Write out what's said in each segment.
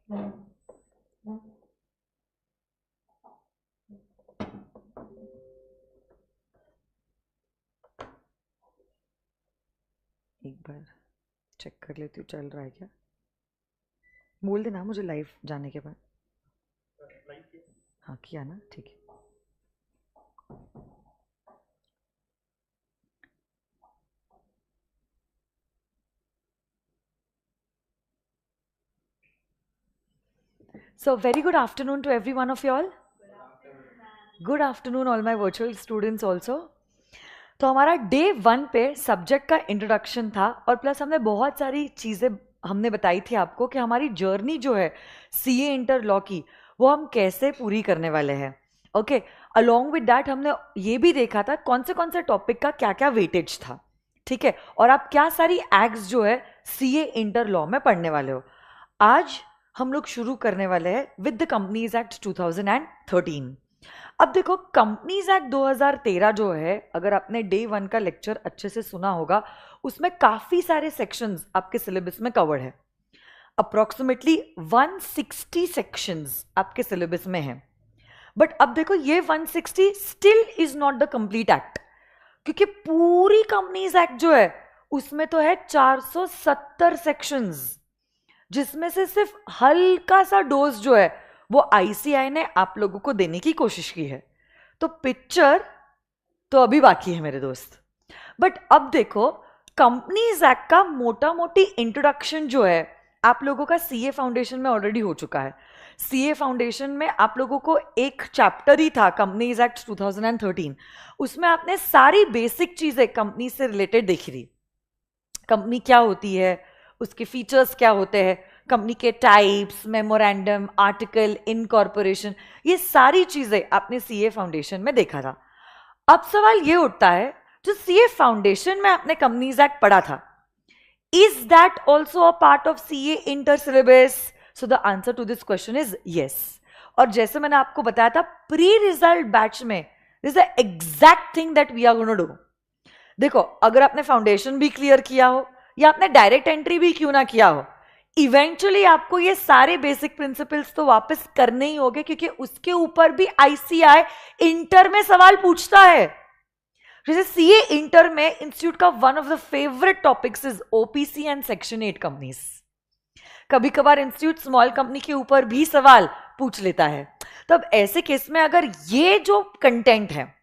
एक बार चेक कर लेती हूँ चल रहा है क्या। बोल देना मुझे लाइव जाने के बाद। हाँ किया ना, ठीक है। So very good afternoon to every one of you all. Good afternoon all my virtual students also. तो हमारा डे 1 पे सब्जेक्ट का इंट्रोडक्शन था और प्लस हमने बहुत सारी चीज़ें हमने बताई थी आपको कि हमारी जर्नी जो है सीए इंटर लॉ की वो हम कैसे पूरी करने वाले हैं। ओके, अलोंग विद दैट हमने ये भी देखा था कौन से टॉपिक का क्या क्या वेटेज था, ठीक है, और आप क्या सारी एक्ट्स जो है सीए इंटर लॉ में पढ़ने वाले हो। आज हम लोग शुरू करने वाले हैं विद द कंपनीज एक्ट 2013। अब देखो कंपनीज एक्ट 2013 जो है, अगर आपने डे 1 का लेक्चर अच्छे से सुना होगा उसमें काफी सारे सेक्शंस आपके सिलेबस में कवर्ड है। अप्रोक्सीमेटली 160 सेक्शंस आपके सिलेबस में है। बट अब देखो ये 160 still is not the complete act, क्योंकि पूरी कंपनीज एक्ट जो है उसमें तो है 470 सेक्शंस, जिसमें से सिर्फ हल्का सा डोज जो है वो आईसीआई ने आप लोगों को देने की कोशिश की है। तो पिक्चर तो अभी बाकी है मेरे दोस्त। बट अब देखो कंपनीज एक्ट का मोटा मोटी इंट्रोडक्शन जो है आप लोगों का सीए फाउंडेशन में ऑलरेडी हो चुका है। सीए फाउंडेशन में आप लोगों को एक चैप्टर ही था कंपनीज एक्ट 2013, उसमें आपने सारी बेसिक चीजें कंपनी से रिलेटेड देखी थी। कंपनी क्या होती है, उसके फीचर्स क्या होते हैं, कंपनी के टाइप्स, मेमोरेंडम, आर्टिकल, इनकॉर्पोरेशन, ये सारी चीजें आपने सीए फाउंडेशन में देखा था। अब सवाल ये उठता है जो सीए फाउंडेशन में आपने कंपनीज एक्ट पढ़ा था, is that also a part of CA inter syllabus? So the answer to this question is yes. और जैसे मैंने आपको बताया था प्री रिजल्ट बैच में, this is the exact thing that we are gonna do. देखो अगर आपने फाउंडेशन भी क्लियर किया हो या आपने डायरेक्ट एंट्री भी क्यों ना किया हो, इवेंचुअली आपको ये सारे बेसिक प्रिंसिपल्स तो वापस करने ही होंगे, क्योंकि उसके ऊपर भी आईसीआई इंटर में सवाल पूछता है। जैसे सीए इंटर में इंस्टीट्यूट का one of the favourite topics is OPC and section 8 companies. कभी कभार इंस्टीट्यूट स्मॉल कंपनी के ऊपर भी सवाल पूछ लेता है। तब ऐसे केस में अगर ये जो कंटेंट है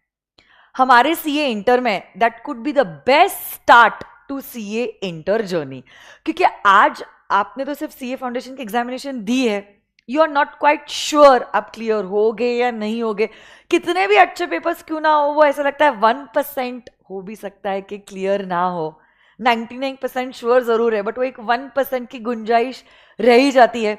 हमारे सीए इंटर में, that could be the best start to CA inter journey. क्योंकि आज आपने तो सिर्फ सीए फाउंडेशन की एग्जामिनेशन दी है, you are not quite sure आप क्लियर होगे या नहीं होगे। कितने भी अच्छे पेपर्स क्यों ना हो, वो ऐसा लगता है 1% हो भी सकता है कि क्लियर ना हो, 99% श्योर जरूर है, बट वो एक 1% की गुंजाइश रह ही जाती है।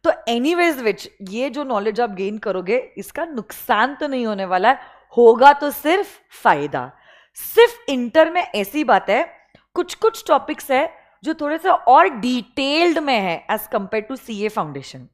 तो एनीवेज विच ये जो नॉलेज आप गेन करोगे इसका नुकसान तो नहीं होने वाला है, होगा तो सिर्फ फायदा। सिर्फ इंटर में ऐसी बात है, कुछ कुछ टॉपिक्स है जो थोड़े से और डिटेल्ड में है as compare to CA foundation.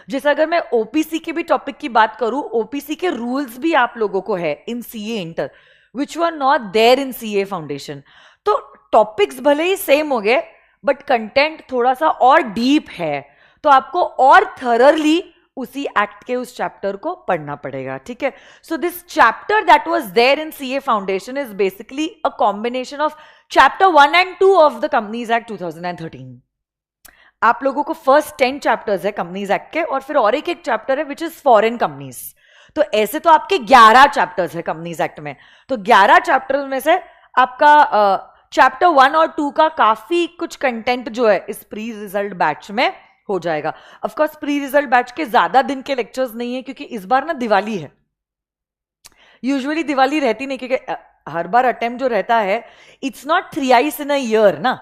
जैसे अगर मैं ओपीसी के भी टॉपिक की बात करूं, ओपीसी के रूल्स भी आप लोगों को है in CA inter which were not there in CA foundation. तो टॉपिक्स भले ही सेम हो गए बट कंटेंट थोड़ा सा और डीप है, तो आपको और थररली उसी एक्ट के उस चैप्टर को पढ़ना पड़ेगा, ठीक है। So this chapter that was there in CA foundation is basically a combination of chapter 1 and 2 of the companies act 2013। आप लोगों को फर्स्ट 10 चैप्टर्स है कंपनीज एक्ट के, और फिर और एक चैप्टर है विच इज फॉरेन कंपनीज। तो ऐसे तो आपके 11 चैप्टर्स है कंपनीज एक्ट में। तो 11 चैप्टर्स में से आपका चैप्टर 1 और 2 का काफी कुछ कंटेंट जो है इस प्री रिजल्ट बैच में हो जाएगा। Of course pre result batch के ज्यादा दिन के लेक्चर्स नहीं है, क्योंकि इस बार ना दिवाली है। यूजुअली दिवाली रहती नहीं, क्योंकि हर बार अटेम्प्ट जो रहता है it's not thrice in a year ना,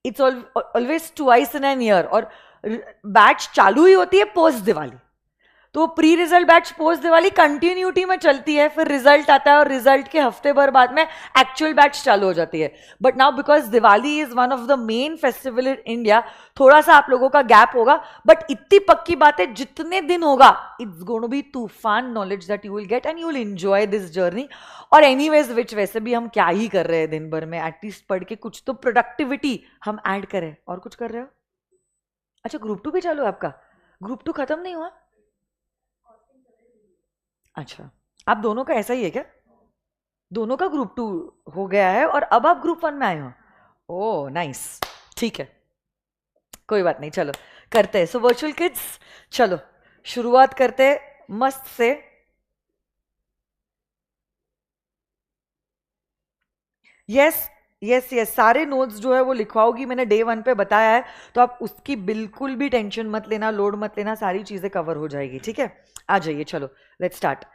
it's always twice in an year, और बैच चालू ही होती है पोस्ट दिवाली। तो pre result batch post Diwali continuity में चलती है, फिर रिजल्ट आता है और रिजल्ट के हफ्ते भर बाद में एक्चुअल बैच चालू हो जाती है। But now because Diwali is one of the main festival in India, थोड़ा सा आप लोगों का गैप होगा, बट इतनी पक्की बात है जितने दिन होगा इट्स गोइंग टू बी तूफान knowledge that you will get and you will enjoy this journey. और एनीवेज विच वैसे भी हम क्या ही कर रहे हैं दिन भर में, एटलीस्ट पढ़ के कुछ तो प्रोडक्टिविटी हम ऐड करें। और कुछ कर रहे हो? अच्छा ग्रुप 2 भी चालू है आपका? ग्रुप 2 खत्म नहीं हुआ? अच्छा, आप दोनों का ऐसा ही है क्या? दोनों का ग्रुप 2 हो गया है और अब आप ग्रुप 1 में आए हो? ओह नाइस, ठीक है, कोई बात नहीं, चलो करते हैं। सो वर्चुअल किड्स, चलो शुरुआत करते हैं मस्त से। यस यस यस, सारे नोट्स जो है वो लिखवाओगी, मैंने डे 1 पे बताया है, तो आप उसकी बिल्कुल भी टेंशन मत लेना, लोड मत लेना, सारी चीजें कवर हो जाएगी, ठीक है? आ जाइए, चलो लेट्स स्टार्ट।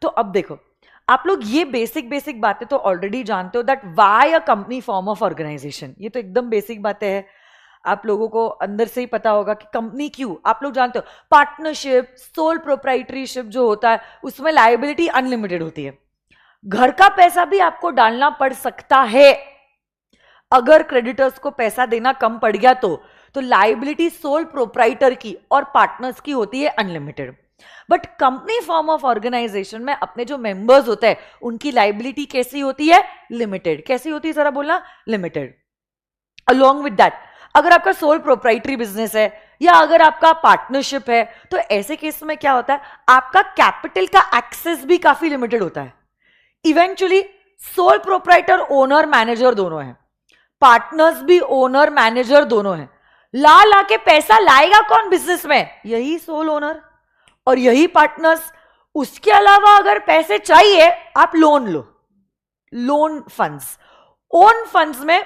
तो अब देखो, आप लोग ये बेसिक बेसिक बातें तो ऑलरेडी जानते हो, that why a company form of organisation, ये तो एकदम बेसिक बातें हैं, आप लोगों को अंदर से ही पता होगा कि कंपनी क्यों। आप लोग जानते हो पार्टनरशिप, सोल प्रोप्राइटरीशिप जो होता है उसमें लायबिलिटी अनलिमिटेड होती है, घर का पैसा भी आपको डालना पड़ सकता है, अगर क्रेडिटर्स को पैसा देना कम पड़ गया तो लायबिलिटी सोल प्रोप्राइटर की और पार्टनर्स की होती है unlimited. But company form of organisation में अपने जो मेंबर्स होते हैं उनकी लायबिलिटी कैसी होती है? लिमिटेड। कैसी होती है जरा बोलना? लिमिटेड। अलोंग विद दैट, अगर आपका सोल प्रोप्राइटरी बिजनेस है या अगर आपका पार्टनरशिप है, तो ऐसे केस में क्या होता है, आपका कैपिटल का एक्सेस भी काफी लिमिटेड होता है। Eventually sole proprietor owner manager दोनों है, पार्टनर्स भी ओनर मैनेजर दोनों है, ला के पैसा लाएगा कौन बिजनेस में? यही सोल ओनर और यही पार्टनर्स। उसके अलावा अगर पैसे चाहिए आप लोन लो, लोन फंड्स, ओन फंड्स में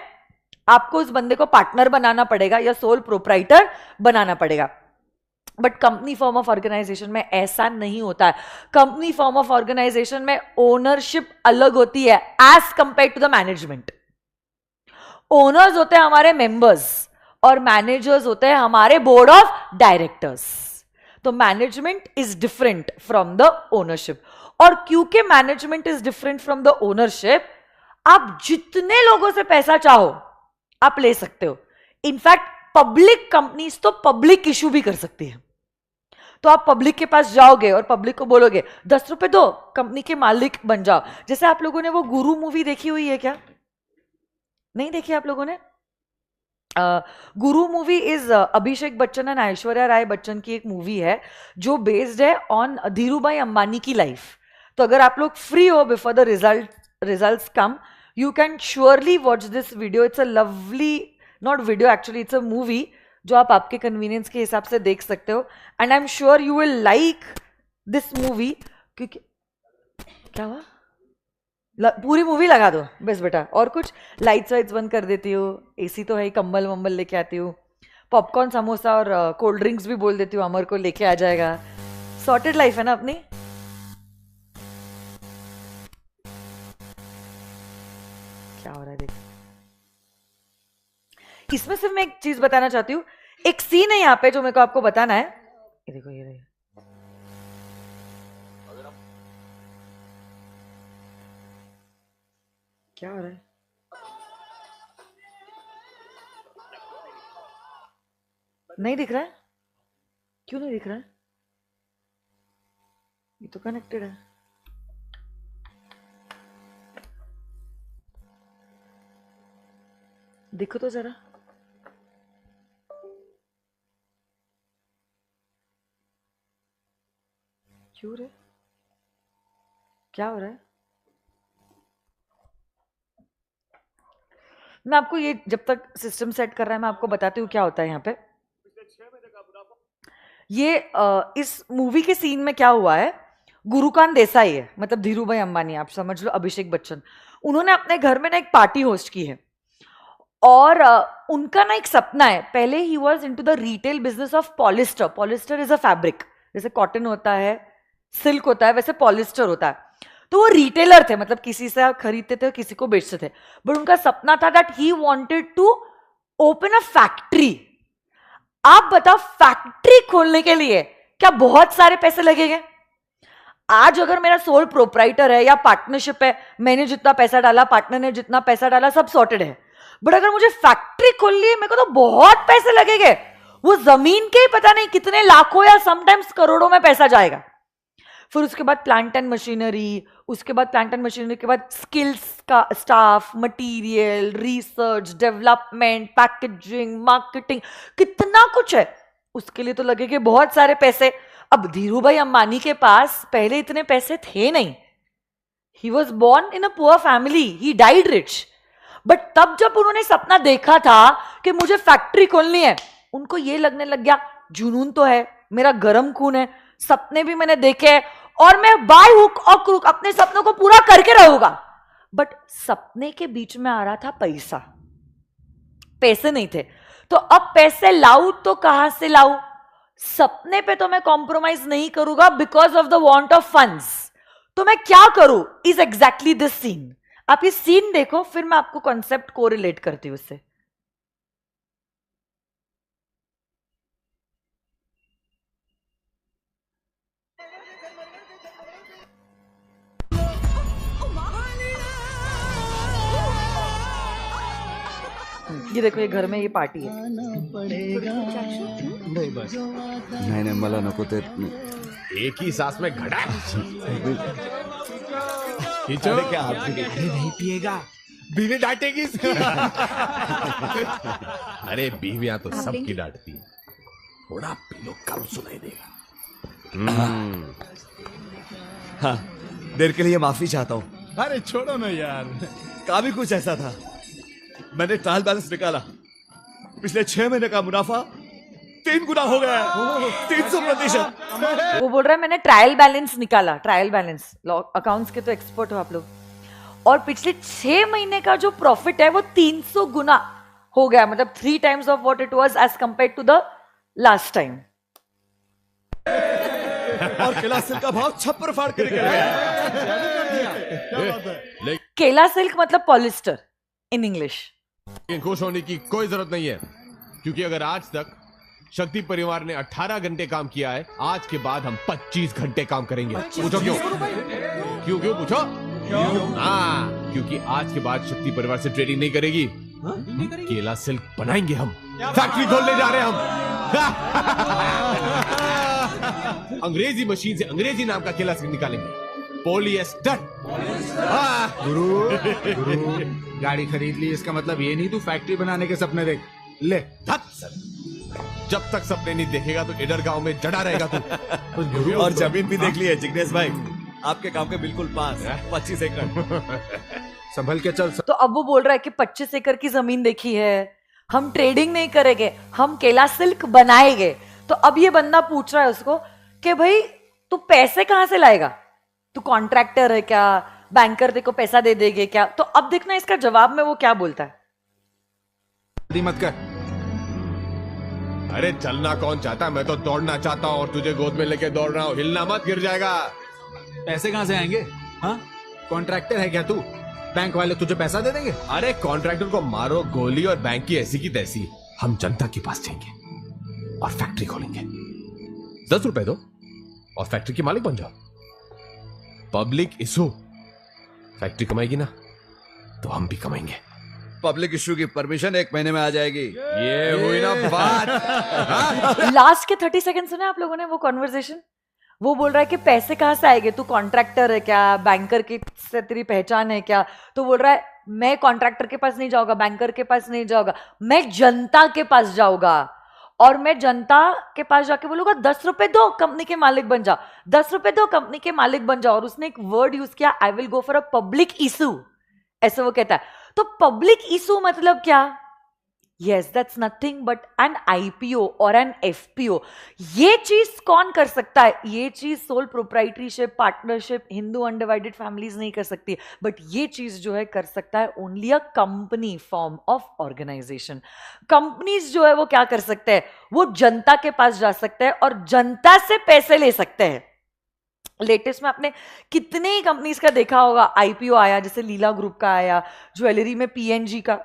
आपको उस बंदे को पार्टनर बनाना पड़ेगा या सोल प्रोप्राइटर बनाना पड़ेगा। But company form of organisation में ऐसा नहीं होता है। कंपनी फॉर्म ऑफ ऑर्गेनाइजेशन में ओनरशिप अलग होती है as compare to the management. Owners होते हैं हमारे मेंबर्स और मैनेजर्स होते हैं हमारे बोर्ड ऑफ डायरेक्टर्स। तो management is different from the ownership, और क्योंकि management is different from the ownership, आप जितने लोगों से पैसा चाहो आप ले सकते हो। इनफैक्ट पब्लिक कंपनीज तो पब्लिक इशू भी कर सकती है। तो आप पब्लिक के पास जाओगे और पब्लिक को बोलोगे 10 रुपए दो, कंपनी के मालिक बन जाओ। जैसे आप लोगों ने वो गुरु मूवी देखी हुई है क्या? नहीं देखी आप लोगों ने? Guru movie is Abhishek Bachchan and Aishwarya Rai Bachchan की एक मूवी है जो बेस्ड है ऑन धीरूभाई अंबानी की लाइफ। तो अगर आप लोग फ्री हो before the results come, you can surely watch this video. It's a lovely, not video actually, it's a movie जो आप आपके कन्वीनियंस के हिसाब से देख सकते हो, and I am sure you will like this movie. क्योंकि क्या हुआ? पूरी मूवी लगा दो बस बेटा, और कुछ लाइट्स वाइट्स बंद कर देती हूँ, एसी तो है ही, कंबल वंबल लेके आती हूँ, पॉपकॉर्न समोसा और कोल्ड ड्रिंक्स भी बोल देती हूँ, अमर को लेके आ जाएगा। सॉर्टेड लाइफ है ना अपनी। क्या हो रहा है देख, इसमें सिर्फ मैं एक चीज बताना चाहती हूँ, एक सीन है यहाँ पे जो मेरे को आपको बताना है। ये देखो, ये देखो, क्या हो रहा है? नहीं दिख रहा है? क्यों नहीं दिख रहा है? ये तो कनेक्टेड है। देखो तो जरा, क्यों रे, क्या हो रहा है? मैं आपको ये जब तक सिस्टम सेट कर रहा है मैं आपको बताती हूँ क्या होता है यहाँ पे। ये इस मूवी के सीन में क्या हुआ है, गुरुकांत देसाई है, मतलब धीरूभाई अंबानी, आप समझ लो अभिषेक बच्चन, उन्होंने अपने घर में ना एक पार्टी होस्ट की है, और उनका ना एक सपना है। पहले he was into the retail business of polyester. Polyester is a fabric, जैसे कॉटन होता है, सिल्क होता है, वैसे पॉलिस्टर होता है। तो वो रिटेलर थे, मतलब किसी से खरीदते थे और किसी को बेचते थे। बट उनका सपना था that he wanted to open a factory. आप बताओ, फैक्ट्री खोलने के लिए क्या बहुत सारे पैसे लगेंगे? आज अगर मेरा सोल प्रोप्राइटर है या पार्टनरशिप है, मैंने जितना पैसा डाला, पार्टनर ने जितना पैसा डाला, सब सॉर्टेड है। बट अगर मुझे फैक्ट्री खोलनी है, मेरे को तो बहुत पैसे लगेंगे। वो जमीन के ही पता नहीं कितने लाखों या समटाइम्स करोड़ों में पैसा जाएगा। फिर उसके बाद प्लांट एंड मशीनरी, उसके बाद प्लांट एंड मशीनरी के बाद स्किल्स का staff, material, research, development, packaging, marketing, कितना कुछ है। उसके लिए तो लगेंगे बहुत सारे पैसे। अब धीरू भाई अंबानी के पास पहले इतने पैसे थे नहीं। He was born in a poor family, he died rich. But तब जब उन्होंने सपना देखा था कि मुझे फैक्ट्री खोलनी है, उनको ये लगने लग गया जुनून तो है, मेरा गरम खून है, सपने भी मैंने देखे और मैं बाय हुक और क्रूक अपने सपनों को पूरा करके रहूंगा। बट सपने के बीच में आ रहा था पैसा, पैसे नहीं थे। तो अब पैसे लाऊं तो कहां से लाऊं? सपने पे तो मैं कॉम्प्रोमाइज नहीं करूंगा because of the want of funds. तो मैं क्या करूं? Is exactly this scene. आप ये सीन देखो, फिर मैं आपको कॉन्सेप्ट को रिलेट करती हूं उससे। ये देखो, ये घर में ये पार्टी है। नाही बस नाही मला नको ते एक ही सांस में घड़ा खींचो। अरे क्या आप भी- अरे नहीं पिएगा, बीवी डांटेगी इसकी। अरे बीवियां तो सबकी डांटती है, थोड़ा पी लो, कम सुनाई देगा। हाँ, देर के लिए माफी चाहता हूँ। अरे छोड़ो ना यार। का भी कुछ ऐसा था, मैंने ट्रायल बैलेंस निकाला, पिछले 6 महीने का मुनाफा 3 गुना हो गया है, 300%। वो बोल रहा है मैंने ट्रायल बैलेंस निकाला। ट्रायल बैलेंस, अकाउंट्स के तो एक्सपर्ट हो आप लोग। और पिछले 6 महीने का जो प्रॉफिट है वो 300 गुना हो गया, मतलब 3 times of what it was as compare to the last time. और केला सिल्क का भाव छप्पर फाड़ के निकल गया। केला सिल्क मतलब पॉलिस्टर इन इंग्लिश। लेकिन खुश होने की कोई जरूरत नहीं है, क्योंकि अगर आज तक शक्ति परिवार ने 18 घंटे काम किया है, आज के बाद हम 25 घंटे काम करेंगे। पूछो क्यों? क्यों क्यों पूछो? हाँ, क्योंकि आज के बाद शक्ति परिवार से ट्रेडिंग नहीं करेगी। केला सिल्क बनाएंगे हम, फैक्ट्री खोलने जा रहे हैं हम। अंग्रेजी मशीन से अंग्रेजी नाम का केला सिल्क निकालेंगे, पॉलिएस्टर। गुरु गाड़ी खरीद ली, इसका मतलब ये नहीं तू फैक्ट्री बनाने के सपने देख ले। धत सर, जब तक सपने नहीं देखेगा तो इधर गांव में जड़ा रहेगा तू। और जमीन भी देख ली है जिग्नेश भाई, आपके काम के बिल्कुल पास, 25 एकड़। संभल के चल। तो अब वो बोल रहा है कि 25 एकड़ की जमीन देखी है, हम ट्रेडिंग नहीं करेंगे, हम केला सिल्क बनाएंगे। तो अब ये बंदा पूछ रहा है उसको कि भाई तू पैसे कहां से लाएगा? तू कॉन्ट्रैक्टर है क्या? बैंकर तेरे को पैसा दे देंगे क्या? तो अब देखना इसका जवाब में वो क्या बोलता है। जल्दी मत कर। अरे चलना कौन चाहता है, मैं तो दौड़ना चाहता हूँ और तुझे गोद में लेके दौड़ रहा हूँ। हिलना मत, गिर जाएगा। पैसे कहां से आएंगे? हाँ, कॉन्ट्रैक्टर है क्या तू? बैंक वाले तुझे पैसा दे देंगे? अरे कॉन्ट्रैक्टर को मारो गोली और बैंक की ऐसी की तैसी। हम जनता के पास जाएंगे और फैक्ट्री खोलेंगे। 10 रुपए दो और फैक्ट्री के मालिक बन जाओ। पब्लिक इशू, फैक्ट्री कमाएगी ना तो हम भी कमाएंगे। पब्लिक इशू की परमिशन 1 महीने में आ जाएगी। ये हुई ना बात। लास्ट के 30 सेकंड सुने आप लोगों ने वो कॉन्वर्सेशन? वो बोल रहा है कि पैसे कहां से आएंगे? तू कॉन्ट्रैक्टर है क्या? बैंकर की से तेरी पहचान है क्या? तो बोल रहा है मैं कॉन्ट्रैक्टर के पास नहीं जाऊंगा, बैंकर के पास नहीं जाऊंगा, मैं जनता के पास जाऊंगा। और मैं जनता के पास जाके बोलूंगा 10 रुपए दो, कंपनी के मालिक बन जाओ। 10 रुपए दो, कंपनी के मालिक बन जाओ। और उसने एक वर्ड यूज किया, I will go for a public issue, ऐसे वो कहता है। तो पब्लिक इशू मतलब क्या? Yes, that's nothing but an IPO और एन एफपीओ। ये चीज कौन कर सकता है? ये चीज sole proprietorship, partnership, Hindu undivided families नहीं कर सकती, बट ये चीज जो है कर सकता है only a company form of organisation. Companies जो है वो क्या कर सकते हैं? वो जनता के पास जा सकते हैं और जनता से पैसे ले सकते हैं। लेटेस्ट में आपने कितने ही कंपनीज का देखा होगा, आईपीओ आया, जैसे लीला ग्रुप का आया, ज्वेलरी में पीएनजी का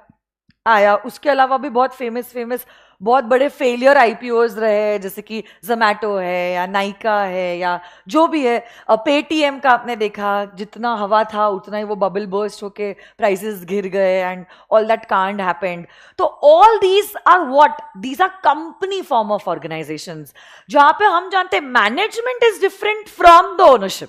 आया। उसके अलावा भी बहुत फेमस बहुत बड़े फेलियर आईपीओज रहे, जैसे कि जोमैटो है या नाइका है या जो भी है। पेटीएम का आपने देखा, जितना हवा था उतना ही वो बबल बर्स्ट होके प्राइसेस गिर गए and all that can't happened. तो all these are what? These are company form of organisations, जहां पे हम जानते हैं management is different from the ownership.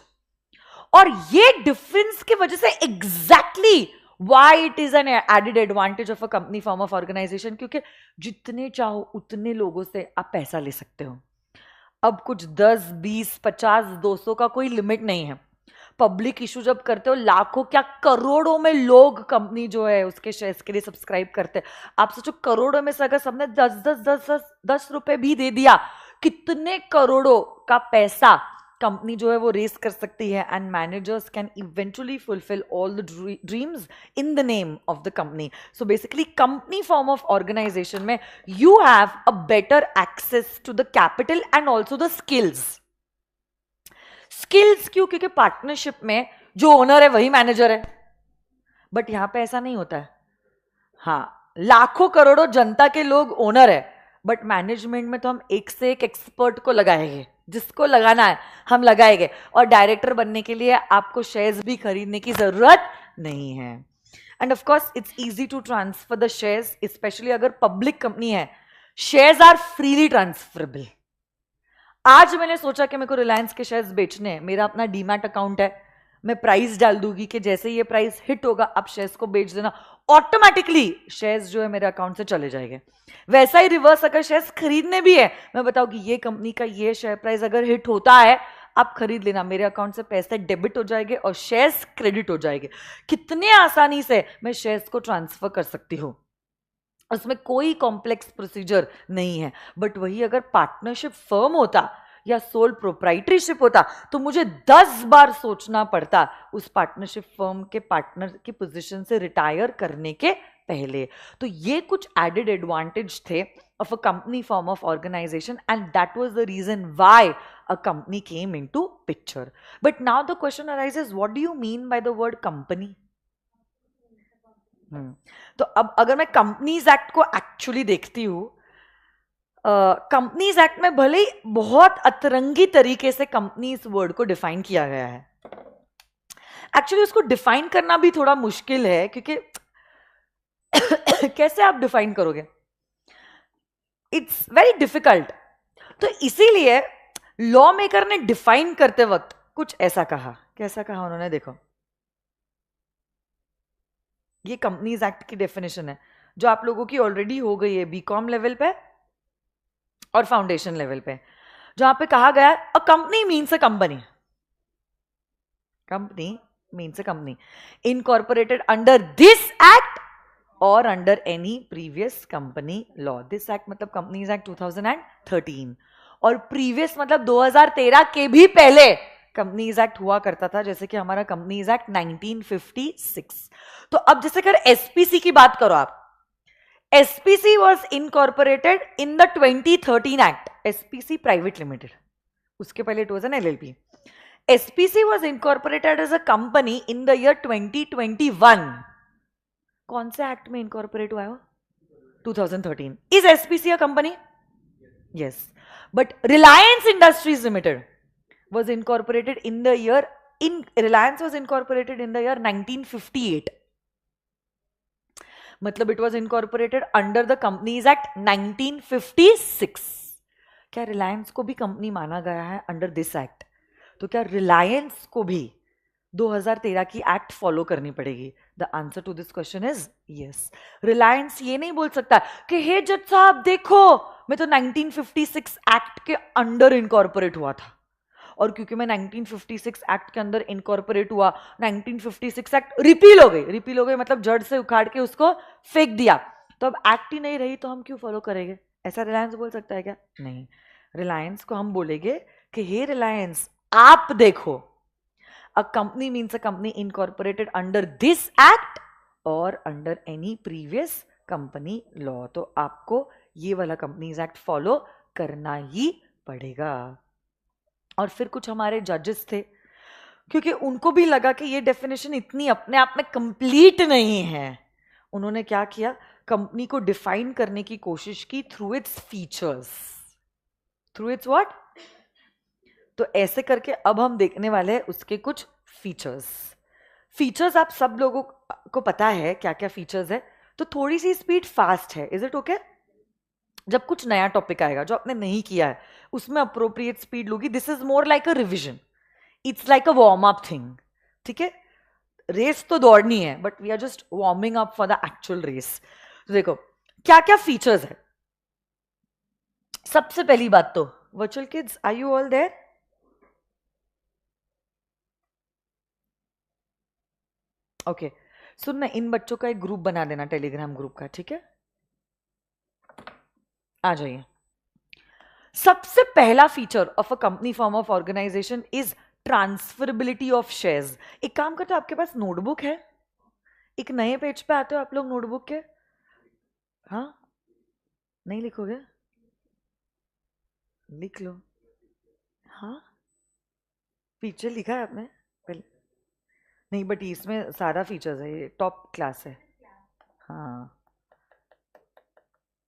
और ये डिफरेंस की वजह से exactly why it is an added advantage of a company form of organisation, क्योंकि जितने चाहो उतने लोगों से आप पैसा ले सकते हो। अब कुछ 10, 20, 50, 200 का कोई लिमिट नहीं है। पब्लिक इशू जब करते हो, लाखों क्या करोड़ों में लोग कंपनी जो है उसके शेयर्स के लिए सब्सक्राइब करते हैं। आप सोचो करोड़ों में से अगर सबने 10 रुपए भी दे दिया, कितने करोड़ों का पैसा कंपनी जो है वो रेस कर सकती है। And managers can eventually fulfil all the dreams in the name of the company. So basically company form of organisation में you have a better access to the capital and also the skills. Skills क्यों? क्योंकि partnership में जो owner है वही manager है, but यहां पे ऐसा नहीं होता है। हाँ, लाखों करोड़ों जनता के लोग ओनर है, बट मैनेजमेंट में तो हम एक से एक एक्सपर्ट को लगाएंगे, जिसको लगाना है हम लगाएंगे। और डायरेक्टर बनने के लिए आपको शेयर्स भी खरीदने की जरूरत नहीं है। And of course it's easy to transfer the shares, especially अगर पब्लिक कंपनी है। Shares are freely transferable. आज मैंने सोचा कि मेरे को रिलायंस के शेयर्स बेचने हैं, मेरा अपना डीमैट अकाउंट है, मैं प्राइस डाल दूंगी कि जैसे ये प्राइस हिट होगा आप शेयर्स को बेच देना, ऑटोमेटिकली शेयर्स जो है मेरे अकाउंट से चले जाएंगे। वैसा ही रिवर्स अगर शेयर्स खरीदने भी है, मैं बताऊं कि ये कंपनी का ये शेयर प्राइस अगर हिट होता है आप खरीद लेना, मेरे अकाउंट से पैसे डेबिट हो जाएंगे और शेयर्स क्रेडिट हो जाएंगे। कितने आसानी से मैं शेयर्स को ट्रांसफर कर सकती हूँ, उसमें कोई कॉम्प्लेक्स प्रोसीजर नहीं है। बट वही अगर पार्टनरशिप फर्म होता या सोल प्रोप्राइटरीशिप होता तो मुझे 10 बार सोचना पड़ता उस पार्टनरशिप फर्म के पार्टनर की पोजीशन से रिटायर करने के पहले। तो ये कुछ एडेड एडवांटेज थे of a company form of organisation, and that was the reason why a company came into picture. But now the question arises, what do you mean by the word company? तो अब अगर मैं companies act को actually देखती हूं, companies act में भले ही बहुत अतरंगी तरीके से कंपनीज वर्ड को डिफाइन किया गया है। एक्चुअली उसको डिफाइन करना भी थोड़ा मुश्किल है, क्योंकि कैसे आप डिफाइन करोगे, इट्स वेरी डिफिकल्ट। तो इसीलिए लॉ मेकर ने डिफाइन करते वक्त कुछ ऐसा कहा। कैसा कहा उन्होंने? देखो, ये कंपनीज एक्ट की डेफिनेशन है जो आप लोगों की ऑलरेडी हो गई है बीकॉम लेवल पे और फाउंडेशन लेवल पे, जहां पे कहा गया है a company means a company. Company means a company incorporated under this act और under any previous company law. This act मतलब कंपनीज एक्ट 2013, और प्रीवियस मतलब 2013 के भी पहले कंपनीज एक्ट हुआ करता था, जैसे कि हमारा कंपनीज एक्ट 1956। तो अब जैसे कर एसपीसी की बात करो आप, SPC was incorporated in the 2013 Act. SPC Private Limited. उसके पहले it was an LLP. SPC was incorporated as a company in the year 2021. कौन से एक्ट में incorporate हुआ है? 2013. Is SPC a company? Yes. But Reliance Industries Limited was incorporated in the year, Reliance was incorporated in the year 1958. मतलब it was incorporated under the companies act 1956। क्या रिलायंस को भी company माना गया है अंडर दिस एक्ट? तो क्या रिलायंस को भी 2013 की एक्ट फॉलो करनी पड़ेगी? The answer to this question is yes. Reliance ये नहीं बोल सकता कि हे जज साहब देखो मैं तो 1956 एक्ट के अंडर इनकॉर्पोरेट हुआ था, और क्योंकि मैं 1956 एक्ट के अंदर इनकॉर्पोरेट हुआ, 1956 एक्ट रिपील हो गई। रिपील हो गई मतलब जड़ से उखाड़ के उसको फेंक दिया, तो अब एक्ट ही नहीं रही तो हम क्यों फॉलो करेंगे? ऐसा रिलायंस बोल सकता है क्या? नहीं। रिलायंस को हम बोलेंगे कि हे रिलायंस आप देखो, a company means a company incorporated under this act और under any previous company law. तो आपको ये वाला कंपनीज एक्ट फॉलो करना ही पड़ेगा। और फिर कुछ हमारे जजेस थे, क्योंकि उनको भी लगा कि ये डेफिनेशन इतनी अपने आप में कंप्लीट नहीं है, उन्होंने क्या किया, कंपनी को डिफाइन करने की कोशिश की through its features. Through it's what? तो ऐसे करके अब हम देखने वाले हैं उसके कुछ फीचर्स। फीचर्स आप सब लोगों को पता है क्या क्या फीचर्स है, तो थोड़ी सी स्पीड फास्ट है। Is it okay? जब कुछ नया टॉपिक आएगा जो आपने नहीं किया है उसमें अप्रोप्रिएट स्पीड लोगी। This is more like a revision. It's like a warm up thing, ठीक है? रेस तो दौड़नी है, but we are just warming up for the actual race. तो देखो क्या क्या फीचर्स है. सबसे पहली बात तो virtual kids, are you all there? Okay, सुन ना, इन बच्चों का एक ग्रुप बना देना टेलीग्राम ग्रुप का, ठीक है? आ जाइए. सबसे पहला feature of a company form of organisation is transferability of shares. एक काम करते हो, आपके पास नोटबुक है? एक नए पेज पे आते हो आप लोग नोटबुक के? हाँ, नहीं लिखोगे? लिख लो. हाँ, फीचर लिखा है आपने पहले? नहीं, बट इसमें सारा फीचर्स है, ये टॉप क्लास है. हाँ,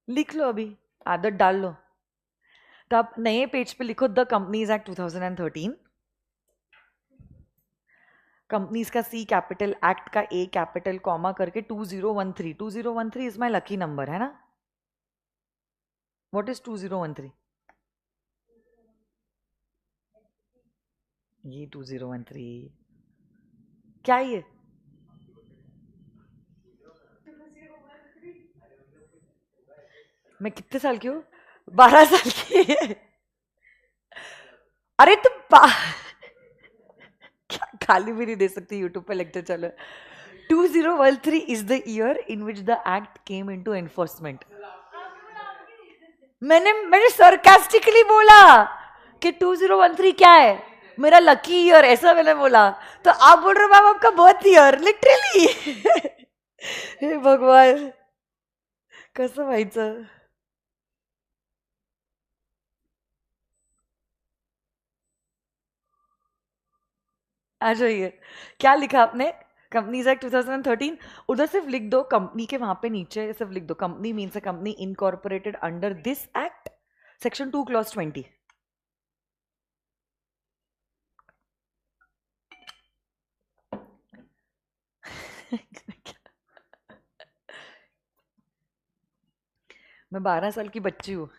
लिख लो, अभी आदत डाल लो. तो आप नए पेज पे लिखो द कंपनीज एक्ट 2013. कंपनीज का सी कैपिटल, एक्ट का ए कैपिटल, कॉमा करके 2013. 2013 इज माई लकी नंबर, है ना? What is 2013? ये 2013 क्या है ये? मैं कितने साल की हूँ? 12 साल की. अरे तो क्या खाली भी नहीं दे सकती यूट्यूब पे लेक्चर चलो. 2013 is the year in which the act came into enforcement. मैंने सरकास्टिकली बोला कि 2013 क्या है, मेरा लकी ईयर, ऐसा मैंने बोला. तो आप बोल रहे हो मैम आपका बर्थ ईयर, लिटरली. हे भगवान, कसं व्हायचं? आ जाइए. क्या लिखा आपने? Companies act 2013. उधर सिर्फ लिख दो कंपनी के वहां पे नीचे सिर्फ लिख दो company means a company incorporated under this act, section 2 clause 20. मैं 12 साल की बच्ची हूँ.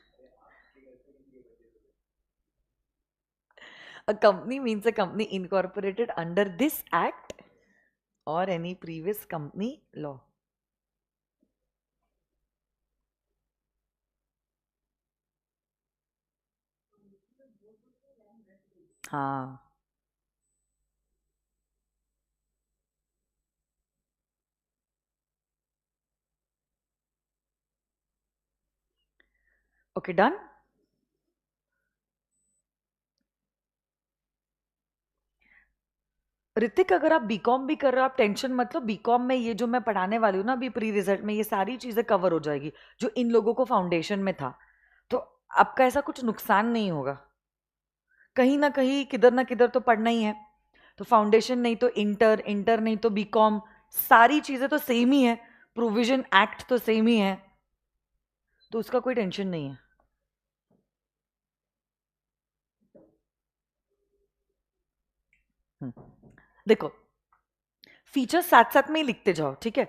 A company means a company incorporated under this act or any previous company law. हाँ, ओके डन. ऋतिक, अगर आप बीकॉम भी कर रहे हो आप टेंशन मत लो. बीकॉम में ये जो मैं पढ़ाने वाली हूँ ना अभी प्री रिजल्ट में, ये सारी चीजें कवर हो जाएगी जो इन लोगों को फाउंडेशन में था. तो आपका ऐसा कुछ नुकसान नहीं होगा. कहीं ना कहीं किधर ना किधर तो पढ़ना ही है. तो फाउंडेशन नहीं तो इंटर, इंटर नहीं तो बीकॉम, सारी चीजें तो सेम ही है. प्रोविजन एक्ट तो सेम ही है, तो उसका कोई टेंशन नहीं है. देखो फीचर्स साथ साथ में ही लिखते जाओ, ठीक है?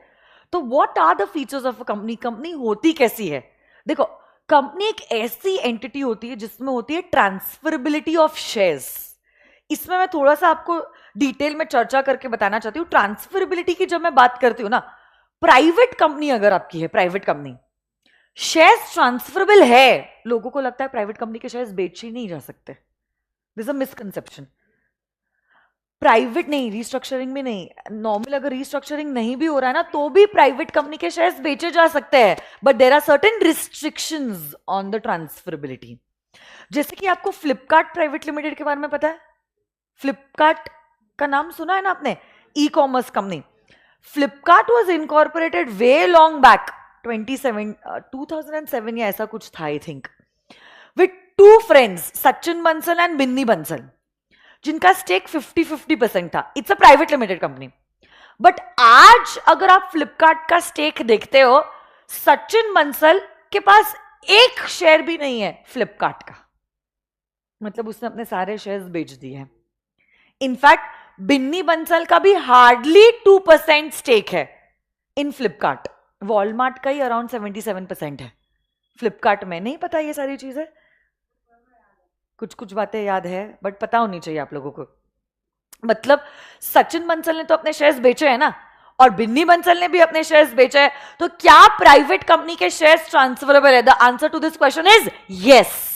तो what are the features of a company? Company होती कैसी है? देखो, कंपनी एक ऐसी एंटिटी होती है जिसमें होती है ट्रांसफरेबिलिटी ऑफ शेयर्स. इसमें मैं थोड़ा सा आपको डिटेल में चर्चा करके बताना चाहती हूँ. ट्रांसफरेबिलिटी की जब मैं बात करती हूँ ना, प्राइवेट कंपनी अगर आपकी है, प्राइवेट कंपनी, शेयर्स ट्रांसफरेबल है. लोगों को लगता है प्राइवेट कंपनी के शेयर्स बेचे ही नहीं जा सकते. This a misconception. प्राइवेट नहीं, रिस्ट्रक्चरिंग में नहीं, नॉर्मल अगर रिस्ट्रक्चरिंग नहीं भी हो रहा है ना तो भी प्राइवेट कंपनी के शेयर्स बेचे जा सकते हैं, but there are certain restrictions on the transferability. जैसे कि आपको फ्लिपकार्ट प्राइवेट लिमिटेड के बारे में पता है? फ्लिपकार्ट का नाम सुना है ना आपने? E commerce company. Flipkart was incorporated way long back 2007 या ऐसा कुछ था I think, with two friends, Sachin Bansal and Binny Bansal, जिनका स्टेक 50-50% था. It's a private limited company. But आज अगर आप फ्लिपकार्ट का स्टेक देखते हो, सचिन बंसल के पास एक शेयर भी नहीं है फ्लिपकार्ट का. मतलब उसने अपने सारे शेयर्स बेच दिए हैं. इनफैक्ट बिन्नी बंसल का भी हार्डली 2% स्टेक है इन फ्लिपकार्ट. वॉलमार्ट का ही अराउंड 77% है. फ्लिपकार्ट में नहीं पता ये सारी चीजें, कुछ कुछ बातें याद है बट पता होनी चाहिए आप लोगों को. मतलब सचिन बंसल ने तो अपने शेयर्स बेचे हैं ना, और बिन्नी बंसल ने भी अपने शेयर्स बेचे हैं, तो क्या प्राइवेट कंपनी के शेयर्स ट्रांसफरेबल है? The answer to this question is yes.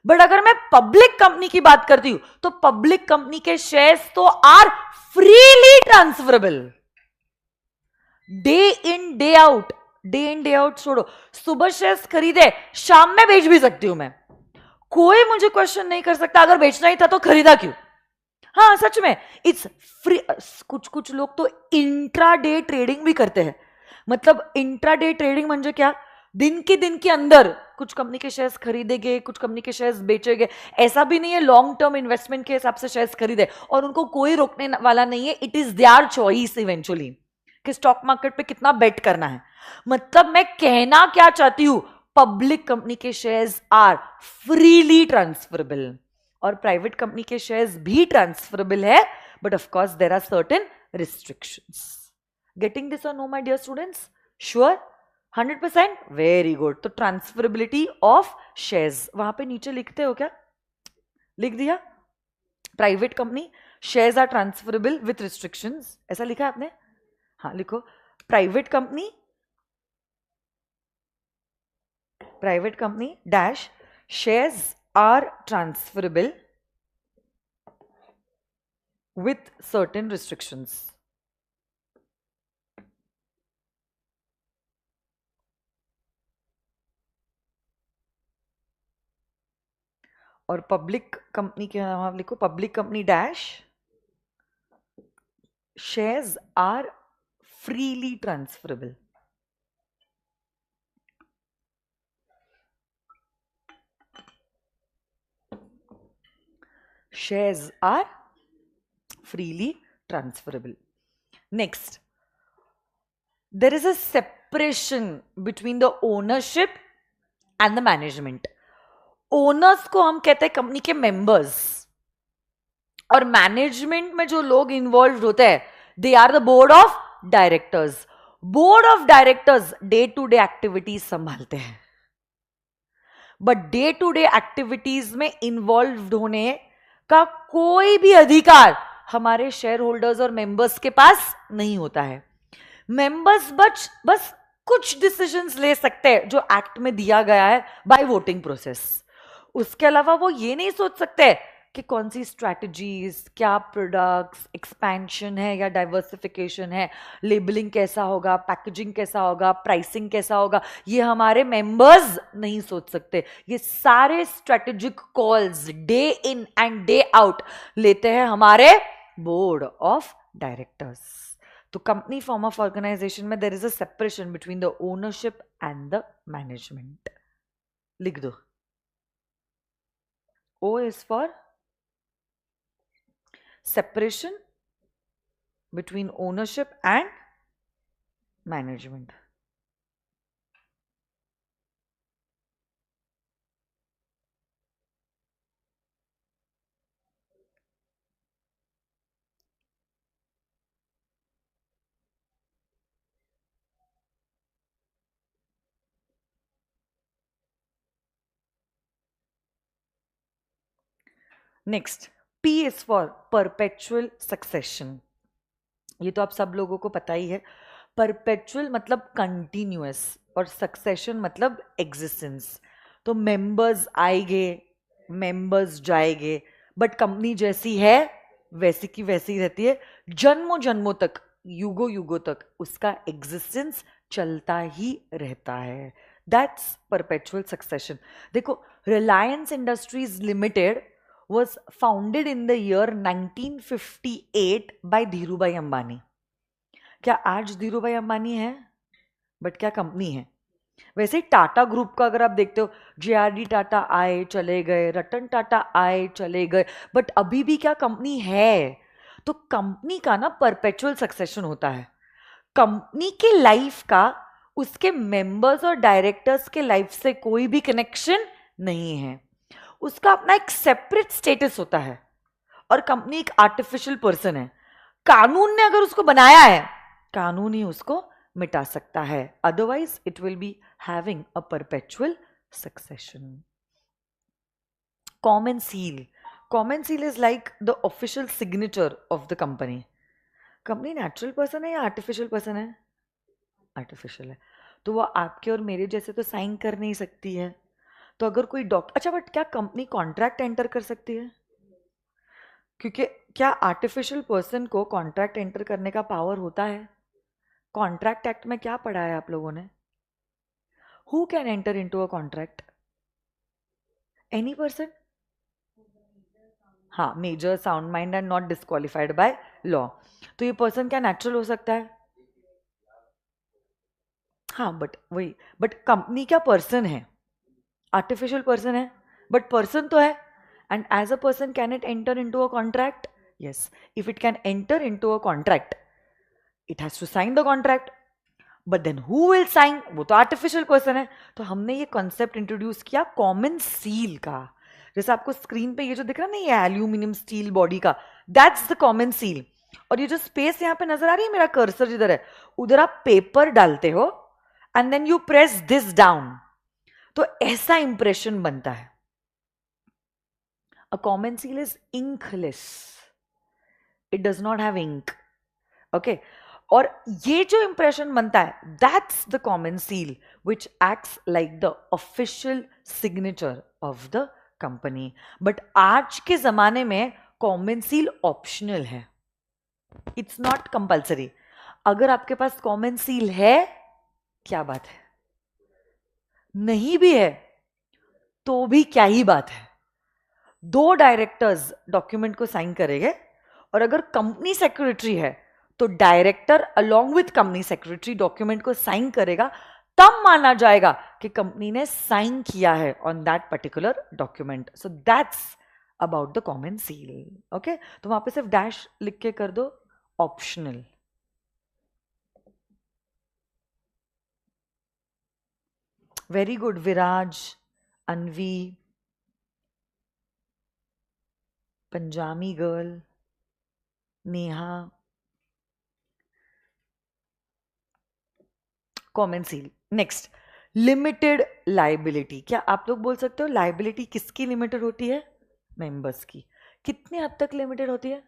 But अगर मैं पब्लिक कंपनी की बात करती हूं तो पब्लिक कंपनी के शेयर्स तो are freely transferable, day in day out. Day in day out छोड़ो, सुबह शेयर्स खरीदे शाम में बेच भी सकती हूं मैं, कोई मुझे क्वेश्चन नहीं कर सकता अगर बेचना ही था तो खरीदा क्यों। हाँ सच में इट्स फ्री। कुछ लोग तो इंट्राडे ट्रेडिंग भी करते हैं। मतलब इंट्राडे ट्रेडिंग म्हणजे क्या, दिन के अंदर कुछ कंपनी के शेयर्स खरीदेंगे, कुछ कंपनी के शेयर्स बेचेंगे। ऐसा भी नहीं है लॉन्ग टर्म इन्वेस्टमेंट के हिसाब से शेयर्स खरीदे और उनको कोई रोकने वाला नहीं है। It is their choice eventually कि स्टॉक मार्केट पे कितना बेट करना है। मतलब मैं कहना क्या चाहती हूं, पब्लिक कंपनी के शेयर्स आर फ्रीली ट्रांसफरेबल और प्राइवेट कंपनी के शेयर्स भी ट्रांसफरेबल है, but of course there are certain restrictions. Getting this or no my dear students? Sure? 100%? Very good. तो ट्रांसफरेबिलिटी ऑफ शेयर्स वहां पे नीचे लिखते हो क्या? लिख दिया? Private company shares are transferable with restrictions, ऐसा लिखा है आपने? हाँ लिखो, private company dash shares are transferable with certain restrictions. और पब्लिक कंपनी के नाम आप लिखो, public company dash shares are freely transferable. Shares are freely transferable. Next, there is a separation between the ownership and the management. Owners को हम कहते हैं company के मेंबर्स, और मैनेजमेंट में जो लोग इन्वॉल्व होते हैं they are the board of directors. Board of directors day to day activities संभालते हैं, but day to day activities में इन्वॉल्व होने का कोई भी अधिकार हमारे शेयर होल्डर्स और मेंबर्स के पास नहीं होता है। मेंबर्स बस कुछ डिसीजंस ले सकते हैं जो एक्ट में दिया गया है बाय वोटिंग प्रोसेस। उसके अलावा वो ये नहीं सोच सकते कि कौन सी स्ट्रैटेजीज, क्या प्रोडक्ट्स, एक्सपेंशन है या डाइवर्सिफिकेशन है, लेबलिंग कैसा होगा, पैकेजिंग कैसा होगा, प्राइसिंग कैसा होगा, ये हमारे मेंबर्स नहीं सोच सकते। ये सारे strategic calls day in and day out लेते हैं हमारे बोर्ड ऑफ डायरेक्टर्स। तो कंपनी फॉर्म ऑफ ऑर्गेनाइजेशन में there is a separation between the ownership and the management. लिख दो, O is for separation between ownership and management. Next, P is for perpetual succession. ये तो आप सब लोगों को पता ही है। परपेचुअल मतलब कंटिन्यूअस और सक्सेशन मतलब एग्जिस्टेंस। तो मेंबर्स आएंगे, मेंबर्स जाएंगे, बट कंपनी जैसी है वैसी की वैसी रहती है, जन्मों जन्मों तक, युगों युगों तक उसका एग्जिस्टेंस चलता ही रहता है। That's perpetual succession. देखो, Reliance Industries Limited was founded in the year 1958 by Dhirubhai Ambani. क्या आज धीरूभाई अंबानी है? बट क्या कंपनी है? वैसे टाटा ग्रुप का अगर आप देखते हो, JRD टाटा आए चले गए, रतन टाटा आए चले गए, बट अभी भी क्या कंपनी है? तो कंपनी का ना परपेचुअल सक्सेशन होता है। कंपनी की लाइफ का उसके मेंबर्स और डायरेक्टर्स के लाइफ से कोई भी कनेक्शन नहीं है। उसका अपना एक सेपरेट स्टेटस होता है, और कंपनी एक आर्टिफिशियल पर्सन है। कानून ने अगर उसको बनाया है, कानून ही उसको मिटा सकता है, otherwise it will be having a perpetual succession. Common seal, common seal is like the official signature of the company. Company natural person है या आर्टिफिशियल पर्सन है? आर्टिफिशियल है. तो वो आपके और मेरे जैसे तो साइन कर नहीं सकती है. तो अगर कोई अच्छा बट क्या कंपनी कॉन्ट्रैक्ट एंटर कर सकती है? क्योंकि क्या आर्टिफिशियल पर्सन को कॉन्ट्रैक्ट एंटर करने का पावर होता है? कॉन्ट्रैक्ट एक्ट में क्या पढ़ा है आप लोगों ने? Who can enter into a contract? Any person? हाँ, major sound mind and not disqualified by law. तो ये पर्सन क्या नेचुरल हो सकता है? हाँ, बट कंपनी क्या पर्सन है? आर्टिफिशियल पर्सन है बट पर्सन तो है. And as a person can it enter into a contract? Yes. If it can enter into a contract it has to sign the contract. But then who will sign? वो तो artificial person है. तो हमने ये concept introduce किया common seal का. जैसे आपको स्क्रीन पे ये जो दिख रहा है ना, ये एल्यूमिनियम स्टील बॉडी का, दैट्स द कॉमन सील. और ये जो स्पेस यहाँ पे नजर आ रही है, मेरा कर्सर जिधर है उधर आप पेपर डालते हो and then you press this down, तो ऐसा इंप्रेशन बनता है. A common seal is inkless. It does not have ink. Okay. और ये जो इंप्रेशन बनता है that's the common seal which acts like the official signature of the company. But आज के जमाने में कॉमन सील ऑप्शनल है. It's not compulsory. अगर आपके पास कॉमन सील है, क्या बात है. नहीं भी है तो भी क्या ही बात है. 2 डायरेक्टर्स डॉक्यूमेंट को साइन करेंगे और अगर कंपनी सेक्रेटरी है तो director along with company secretary document को साइन करेगा, तब माना जाएगा कि कंपनी ने साइन किया है on that particular document. So that's about the common seal. Okay. तो वहां पे सिर्फ डैश लिख के कर दो optional. Very good Viraj, Anvi, Punjabi girl, Neha. Common seal. Next, limited liability. क्या आप लोग बोल सकते हो लाइबिलिटी किसकी लिमिटेड होती है? मेंबर्स की. कितने हद तक लिमिटेड होती है?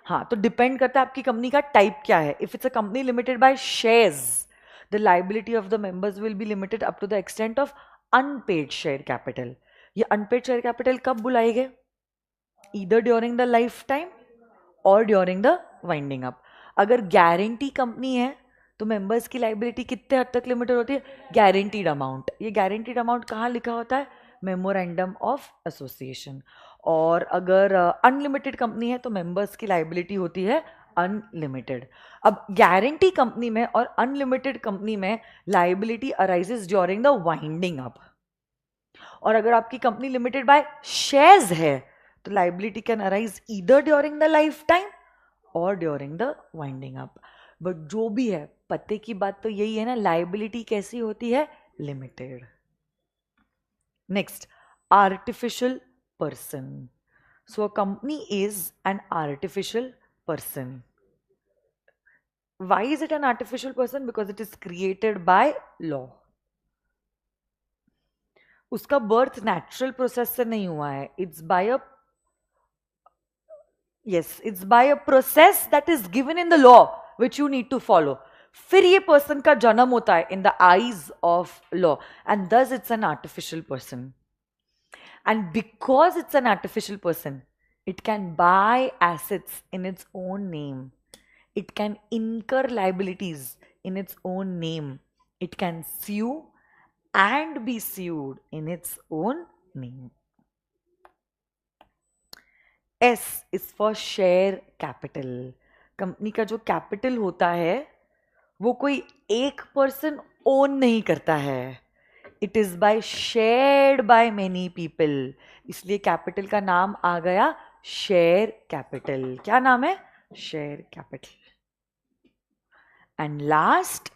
हाँ, तो डिपेंड करता है आपकी कंपनी का टाइप क्या है. If it's a company limited by shares, the liability of the members will be limited up to the extent of unpaid share capital. ये अनपेड शेयर कैपिटल कब बुलाएंगे? Either during the life time और during the winding up. अगर guarantee company है तो members की liability कितने हद तक लिमिटेड होती है? Guaranteed amount. ये गारंटीड अमाउंट कहाँ लिखा होता है? Memorandum of association. और अगर अनलिमिटेड कंपनी है तो मेंबर्स की लाइबिलिटी होती है अनलिमिटेड. अब गारंटी कंपनी में और अनलिमिटेड कंपनी में liability arises during the winding up. और अगर आपकी कंपनी लिमिटेड बाय शेयर्स है तो liability can arise either during the life time और during the winding up. But जो भी है, पते की बात तो यही है ना, लाइबिलिटी कैसी होती है? Limited. Next, artificial person. So a company is an artificial person. Why is it an artificial person? Because it is created by law. उसका birth natural process से नहीं हुआ है. It's by a process that is given in the law which you need to follow. फिर ये person का जन्म होता है in the eyes of law, and thus it's an artificial person. And because it's an artificial person, it can buy assets in its own name. It can incur liabilities in its own name. It can sue and be sued in its own name. S is for share capital. Company का जो capital होता है वो कोई एक person own नहीं करता है. It is by shared by many people. इसलिए कैपिटल का नाम आ गया शेयर कैपिटल. क्या नाम है? Share capital. And last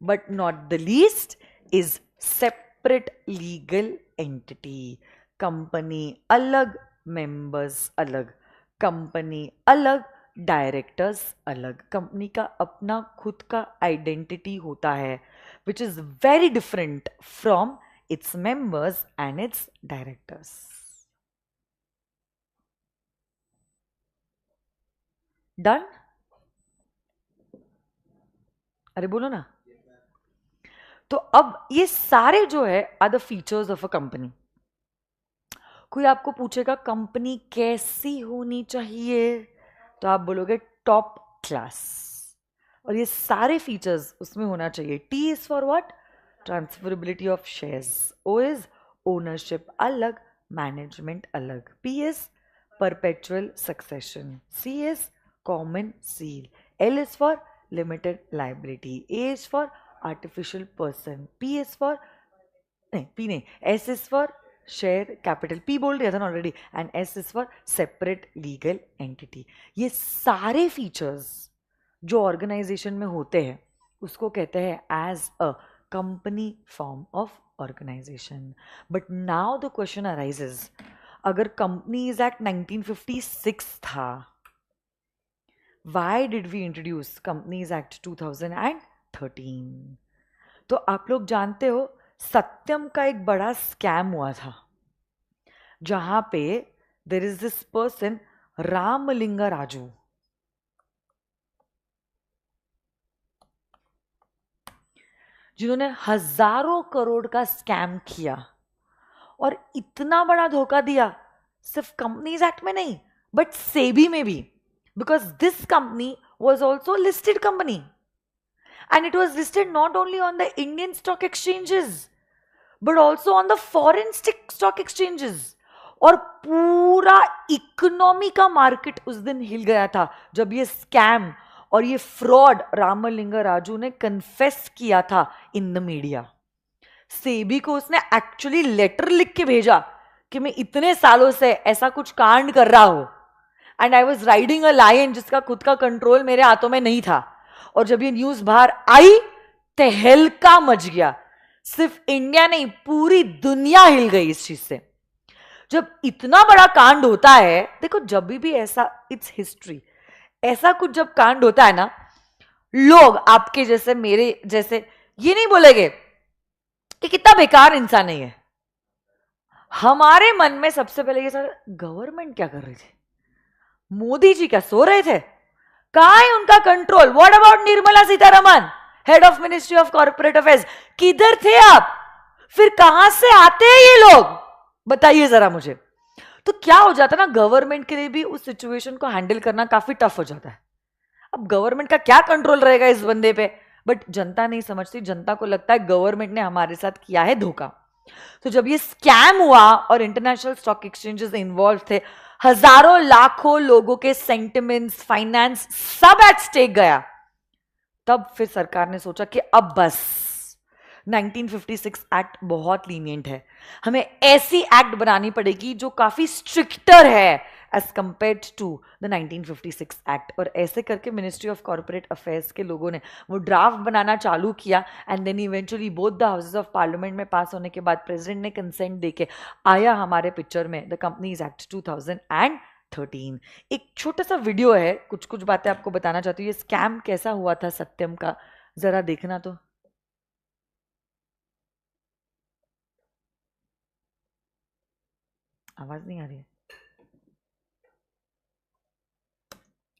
but not the least is separate legal entity. Company अलग, मेंबर्स अलग. कंपनी अलग, डायरेक्टर्स अलग. कंपनी का अपना खुद का आइडेंटिटी होता है which is very different from its members and its directors. Done? अरे बोलो ना। तो अब ये सारे जो है are the features of a company. कोई आपको पूछेगा कंपनी कैसी होनी चाहिए, तो आप बोलोगे टॉप क्लास, और ये सारे फीचर्स उसमें होना चाहिए। T is for what? Transferability of shares. O is ownership अलग, मैनेजमेंट अलग। P is perpetual succession. C is common seal. L is for limited liability. A is for artificial person. P is for P नहीं, S is for share capital. P बोल दिया था ना already. And S is for separate legal entity. ये सारे features जो organisation में होते हैं उसको कहते हैं as a company form of organisation. But now the question arises, अगर कंपनीज एक्ट 1956 था, why did we introduce companies act 2013? तो आप लोग जानते हो सत्यम का एक बड़ा स्कैम हुआ था, जहां पे there is this person Ramalinga Raju, जिन्होंने हजारों करोड़ का स्कैम किया और इतना बड़ा धोखा दिया, सिर्फ कंपनीज एक्ट में नहीं बट सेबी में भी, because this company was also listed company and it was listed not only on the Indian stock exchanges but also on the foreign stock exchanges। और पूरा इकोनॉमी का मार्केट उस दिन हिल गया था जब ये स्कैम और ये फ्रॉड रामलिंगा राजू ने कन्फेस किया था इन द मीडिया। सेबी को उसने एक्चुअली लेटर लिख के भेजा कि मैं इतने सालों से ऐसा कुछ कांड कर रहा हूं and I was riding a lion जिसका खुद का कंट्रोल मेरे हाथों में नहीं था। और जब ये न्यूज बाहर आई तहलका मच गया। सिर्फ इंडिया नहीं, पूरी दुनिया हिल गई इस चीज से। जब इतना बड़ा कांड होता है, देखो जब भी ऐसा, इट्स हिस्ट्री, ऐसा कुछ जब कांड होता है ना, लोग आपके जैसे मेरे जैसे ये नहीं बोलेंगे कि कितना बेकार इंसान है ये। हमारे मन में सबसे पहले ये सर गवर्नमेंट क्या कर रही थी, मोदी जी क्या सो रहे थे, कहां है उनका control? What about Nirmala Sitharaman, head of ministry of corporate affairs, किधर थे आप? फिर कहां से आते हैं ये लोग, बताइए जरा मुझे। तो क्या हो जाता ना, गवर्नमेंट के लिए भी उस सिचुएशन को हैंडल करना काफी टफ हो जाता है। अब गवर्नमेंट का क्या कंट्रोल रहेगा इस बंदे पे, बट जनता नहीं समझती। जनता को लगता है गवर्नमेंट ने हमारे साथ किया है धोखा। तो जब ये स्कैम हुआ और इंटरनेशनल स्टॉक एक्सचेंजेस इन्वॉल्व थे, हजारों लाखों लोगों के सेंटिमेंट्स, फाइनेंस सब एट स्टेक गया, तब फिर सरकार ने सोचा कि अब बस 1956 एक्ट बहुत लीनियंट है, हमें ऐसी एक्ट बनानी पड़ेगी जो काफी स्ट्रिक्टर है as compared to the 1956 act. और ऐसे करके मिनिस्ट्री ऑफ कॉर्पोरेट अफेयर्स के लोगों ने वो ड्राफ्ट बनाना चालू किया and then eventually both the houses of parliament में पास होने के बाद प्रेसिडेंट ने कंसेंट देके आया हमारे पिक्चर में द कंपनीज एक्ट 2013। एक छोटा सा वीडियो है, कुछ कुछ बातें आपको बताना चाहती हूँ। ये स्कैम कैसा हुआ था सत्यम का, जरा देखना। तो आवाज नहीं आ रही है?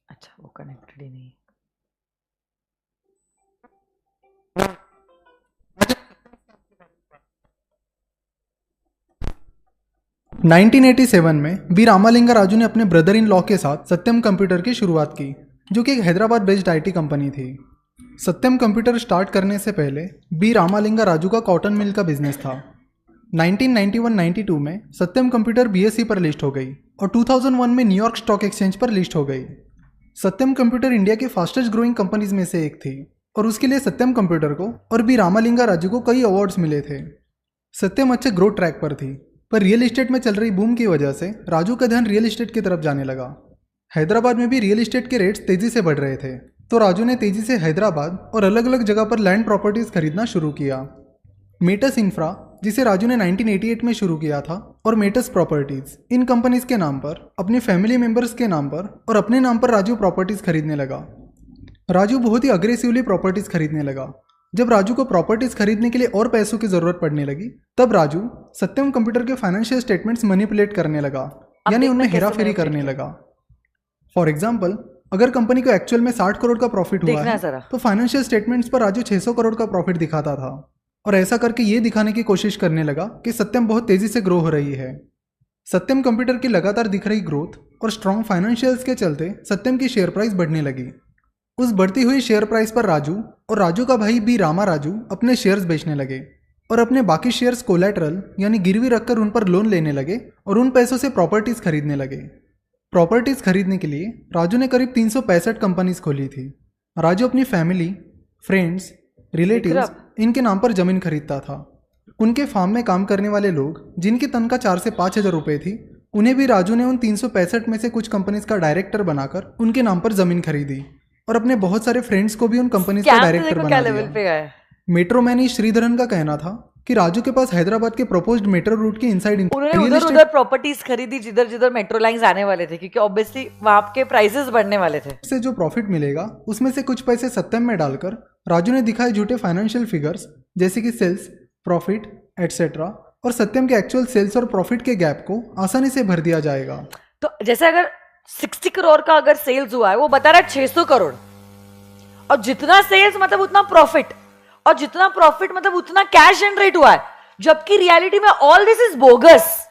अच्छा, वो कनेक्टेड ही नहीं। 1987 में बी रामालिंगा राजू ने अपने ब्रदर इन लॉ के साथ सत्यम कंप्यूटर की शुरुआत की, जो कि एक हैदराबाद बेस्ड आईटी कंपनी थी। सत्यम कंप्यूटर स्टार्ट करने से पहले बी रामालिंगा राजू का कॉटन मिल का बिजनेस था। 1991-92 में सत्यम कंप्यूटर बीएसई पर लिस्ट हो गई और 2001 में न्यूयॉर्क स्टॉक एक्सचेंज पर लिस्ट हो गई। सत्यम कंप्यूटर इंडिया के फास्टेस्ट ग्रोइंग कंपनीज में से एक थी और उसके लिए सत्यम कंप्यूटर को और बी रामालिंगा राजू को कई अवार्ड्स मिले थे। सत्यम अच्छे ग्रोथ ट्रैक पर थी, पर रियल एस्टेट में चल रही बूम की वजह से राजू का ध्यान रियल एस्टेट की तरफ जाने लगा। हैदराबाद में भी रियल एस्टेट के रेट्स तेजी से बढ़ रहे थे, तो राजू ने तेजी से हैदराबाद और अलग अलग जगह पर लैंड प्रॉपर्टीज खरीदना शुरू किया। मेटस इंफ्रा, जिसे राजू ने 1988 में शुरू किया था, और मेटस प्रॉपर्टीज, इन कंपनीज के नाम पर, अपने फैमिली मेंबर्स के नाम पर और अपने नाम पर राजू प्रॉपर्टीज खरीदने लगा। राजू बहुत ही अग्रेसिवली प्रॉपर्टीज खरीदने लगा। जब राजू को प्रॉपर्टीज खरीदने के लिए और पैसों की जरूरत पड़ने लगी, तब राजू सत्यम कंप्यूटर के फाइनेंशियल स्टेटमेंट्स मैनिपुलेट करने लगा, यानी उनमें हेराफेरी करने लगा। फॉर एग्जाम्पल, अगर कंपनी को एक्चुअल में 60 करोड़ का प्रॉफिट हुआ देखना है जरा। तो फाइनेंशियल स्टेटमेंट्स पर राजू 600 करोड़ का प्रॉफिट दिखाता था और ऐसा करके ये दिखाने की कोशिश करने लगा कि सत्यम बहुत तेजी से ग्रो हो रही है। सत्यम कंप्यूटर की लगातार दिख रही ग्रोथ और स्ट्रॉन्ग फाइनेंशियल्स के चलते सत्यम की शेयर प्राइस बढ़ने लगी। उस बढ़ती हुई शेयर प्राइस पर राजू और राजू का भाई बी रामा राजू अपने शेयर्स बेचने लगे और अपने बाकी शेयर्स कोलैटरल यानी गिरवी रखकर उन पर लोन लेने लगे और उन पैसों से प्रॉपर्टीज खरीदने लगे। प्रॉपर्टीज खरीदने के लिए राजू ने करीब 365 कंपनीज खोली थी। राजू अपनी फैमिली, फ्रेंड्स, रिलेटिव्स इनके नाम पर जमीन खरीदता था। उनके फार्म में काम करने वाले लोग जिनकी तनख्वाह 4 से 5 हज़ार रुपये थी, उन्हें भी राजू ने उन 365 में से कुछ कंपनीज का डायरेक्टर बनाकर उनके नाम पर जमीन खरीदी और अपने बहुत सारे फ्रेंड्स को भी उन कंपनीज का डायरेक्टर बना दिया। मेट्रो मैन श्रीधरन का कहना था कि राजू के पास हैदराबाद के प्रपोज्ड मेट्रो रूट की इनसाइड उन्होंने उधर प्रॉपर्टीज खरीदी जिधर जिधर मेट्रो लाइंस आने वाले थे, क्योंकि ऑब्वियसली वहां के प्राइसेस बढ़ने वाले थे। से जो प्रॉफिट मिलेगा उसमें से कुछ पैसे सत्यम में डालकर राजू ने दिखाए झूठे फाइनेंशियल फिगर्स जैसे कि सेल्स, प्रॉफिट एटसेट्रा, और सत्यम के एक्चुअल सेल्स और प्रॉफिट के गैप को आसानी से भर दिया जाएगा। तो जैसे अगर 60 करोड़ का अगर सेल्स हुआ है, वो बता रहा है 600 करोड़, और जितना सेल्स मतलब उतना प्रॉफिट, और जितना प्रॉफिट मतलब उतना कैश जनरेट हुआ है, जबकि रियलिटी में all this is bogus,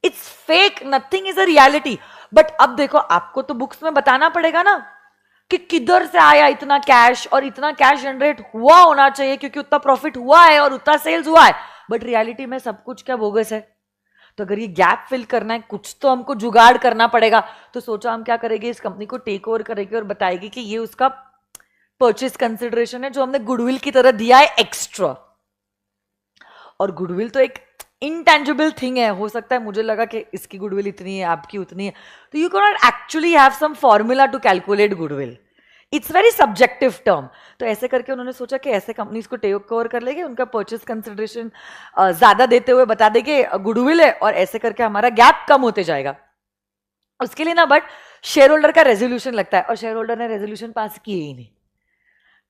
it's fake, nothing is a reality. But अब देखो, आपको तो बुक्स में बताना पड़ेगा ना कि किधर से आया इतना कैश, और इतना कैश जनरेट हुआ होना चाहिए क्योंकि उतना प्रॉफिट हुआ है और उतना सेल्स हुआ है। बट रियलिटी में सब कुछ क्या बोगस है। तो अगर ये गैप फिल करना है, कुछ तो हमको जुगाड़ करना पड़ेगा। तो सोचा हम क्या करेंगे, इस कंपनी को टेक ओवर करेंगे और बताएगी कि ये उसका परचेज कंसिडरेशन है जो हमने गुडविल की तरह दिया है एक्स्ट्रा। और गुडविल तो एक इंटेंजिबल थिंग है। हो सकता है मुझे लगा कि इसकी गुडविल इतनी है, आपकी उतनी है, तो you can not actually have some formula to calculate goodwill, it's very subjective term. तो ऐसे करके उन्होंने सोचा कि ऐसे कंपनीज को टेक ओवर कर लेंगे, उनका परचेज कंसिडरेशन ज्यादा देते हुए बता देंगे गुडविल है, और ऐसे करके हमारा गैप कम होते जाएगा। उसके लिए ना बट शेयर होल्डर का रेजोल्यूशन लगता है, और शेयर होल्डर ने रेजोल्यूशन पास किए ही नहीं।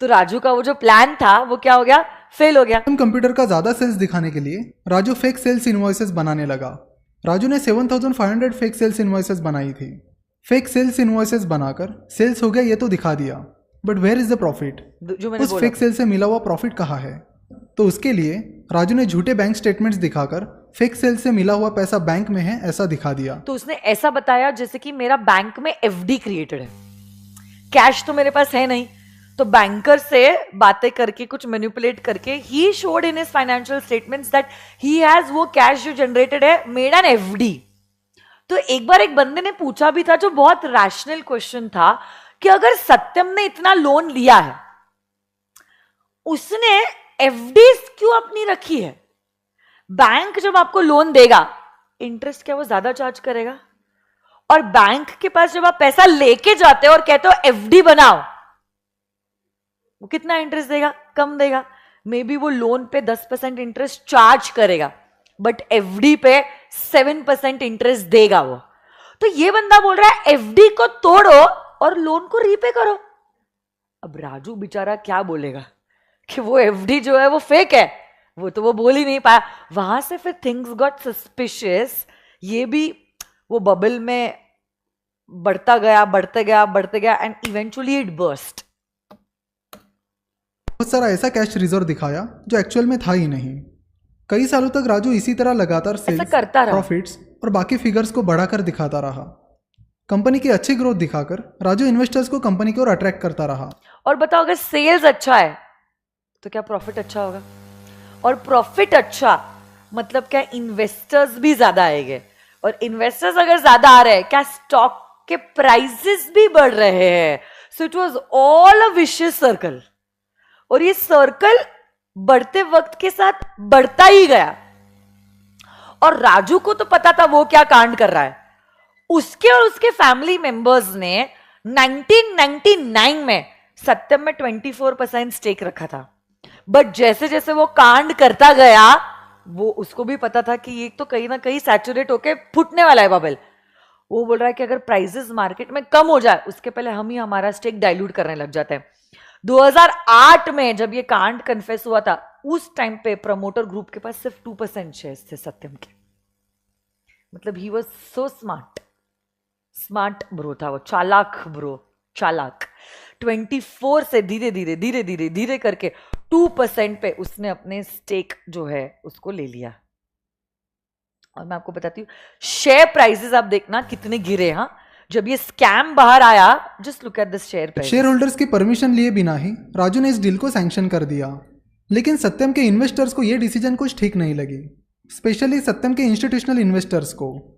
तो राजू का वो जो प्लान था वो क्या हो गया, फेल हो गया। कंप्यूटर का ज्यादा सेल्स दिखाने के लिए राजू फेक सेल्स इनवॉइसेस बनाने लगा। राजू ने 7500 फेक सेल्स इनवॉइसेस बनाई थी। फेक सेल्स इनवॉइसेस बनाकर सेल्स हो गया ये तो दिखा दिया, but where is the profit? उस फेक सेल से मिला हुआ प्रॉफिट कहाँ है? तो उसके लिए राजू ने झूठे बैंक स्टेटमेंट्स दिखाकर फेक सेल से मिला हुआ पैसा बैंक में है ऐसा दिखा दिया। तो उसने ऐसा बताया जैसे कि मेरा बैंक में एफडी क्रिएटेड है, कैश तो मेरे पास है नहीं, तो बैंकर से बातें करके कुछ मैनिपुलेट करके he showed in his financial statements that he has वो कैश जो जनरेटेड है मेड एन एफडी। तो एक बार एक बंदे ने पूछा भी था जो बहुत रैशनल क्वेश्चन था कि अगर सत्यम ने इतना लोन लिया है, उसने एफडीज क्यों अपनी रखी है? बैंक जब आपको लोन देगा, इंटरेस्ट क्या वो ज्यादा चार्ज करेगा? और बैंक के पास जब आप पैसा लेके जाते हो और कहते हो एफडी बनाओ, वो कितना इंटरेस्ट देगा? कम देगा। मे बी वो लोन पे 10% इंटरेस्ट चार्ज करेगा, बट एफडी पे 7% इंटरेस्ट देगा वो। तो ये बंदा बोल रहा है एफडी को तोड़ो और लोन को रीपे करो। अब राजू बेचारा क्या बोलेगा कि वो एफडी जो है वो फेक है, वो तो वो बोल ही नहीं पाया। वहां से फिर थिंग्स गॉट सस्पिशियस। ये भी वो बबल में बढ़ता गया बढ़ते गया बढ़ते गया एंड इवेंचुअली इट बर्स्ट। बहुत सारा ऐसा कैश रिजर्व दिखाया जो एक्चुअल में था ही नहीं। कई सालों तक राजू इसी तरह लगातार सेल्स, प्रॉफिट्स और बाकी फिगर्स को बढ़ाकर दिखाता रहा। कंपनी की अच्छी ग्रोथ दिखाकर राजू इन्वेस्टर्स को कंपनी की ओर अट्रैक्ट करता रहा। और बताओ, अगर सेल्स अच्छा है तो क्या प्रॉफिट अच्छा होगा? और प्रॉफिट अच्छा मतलब क्या इन्वेस्टर्स भी ज्यादा आएंगे, और इन्वेस्टर्स अगर ज्यादा आ रहे हैं, क्या स्टॉक के प्राइसेस भी बढ़ रहे हैं। So it was all a vicious circle, और ये सर्कल बढ़ते वक्त के साथ बढ़ता ही गया। और राजू को तो पता था वो क्या कांड कर रहा है। उसके और उसके फैमिली मेंबर्स ने 1999 में सत्यम में 24% स्टेक रखा था। बट जैसे जैसे वो कांड करता गया, वो उसको भी पता था कि ये तो कहीं ना कहीं सैचुरेट होके फूटने वाला है बबल। वो बोल रहा है कि अगर प्राइसेस मार्केट में कम हो जाए, उसके पहले हम ही हमारा स्टेक डाइल्यूट करने लग जाते हैं। 2008 में जब ये कांड कन्फेस हुआ था, उस टाइम पे प्रमोटर ग्रुप के पास सिर्फ 2% शेयर्स थे सत्यम के। मतलब he was so smart bro था वो, चालाक ब्रो चालाक। 24 से धीरे धीरे धीरे धीरे धीरे करके 2% पे उसने अपने स्टेक जो है उसको ले लिया। और मैं आपको बताती हूँ शेयर प्राइसेस आप देखना कितने गिरे। हाँ, जब ये स्कैम बाहर आया, just look at this share price. Share holders की परमिशन लिए बिना ही राजू ने इस डील को सैंक्शन कर दिया, लेकिन सत्यम के इन्वेस्टर्स को यह डिसीजन कुछ ठीक नहीं लगी, स्पेशली सत्यम के इंस्टीट्यूशनल इन्वेस्टर्स को।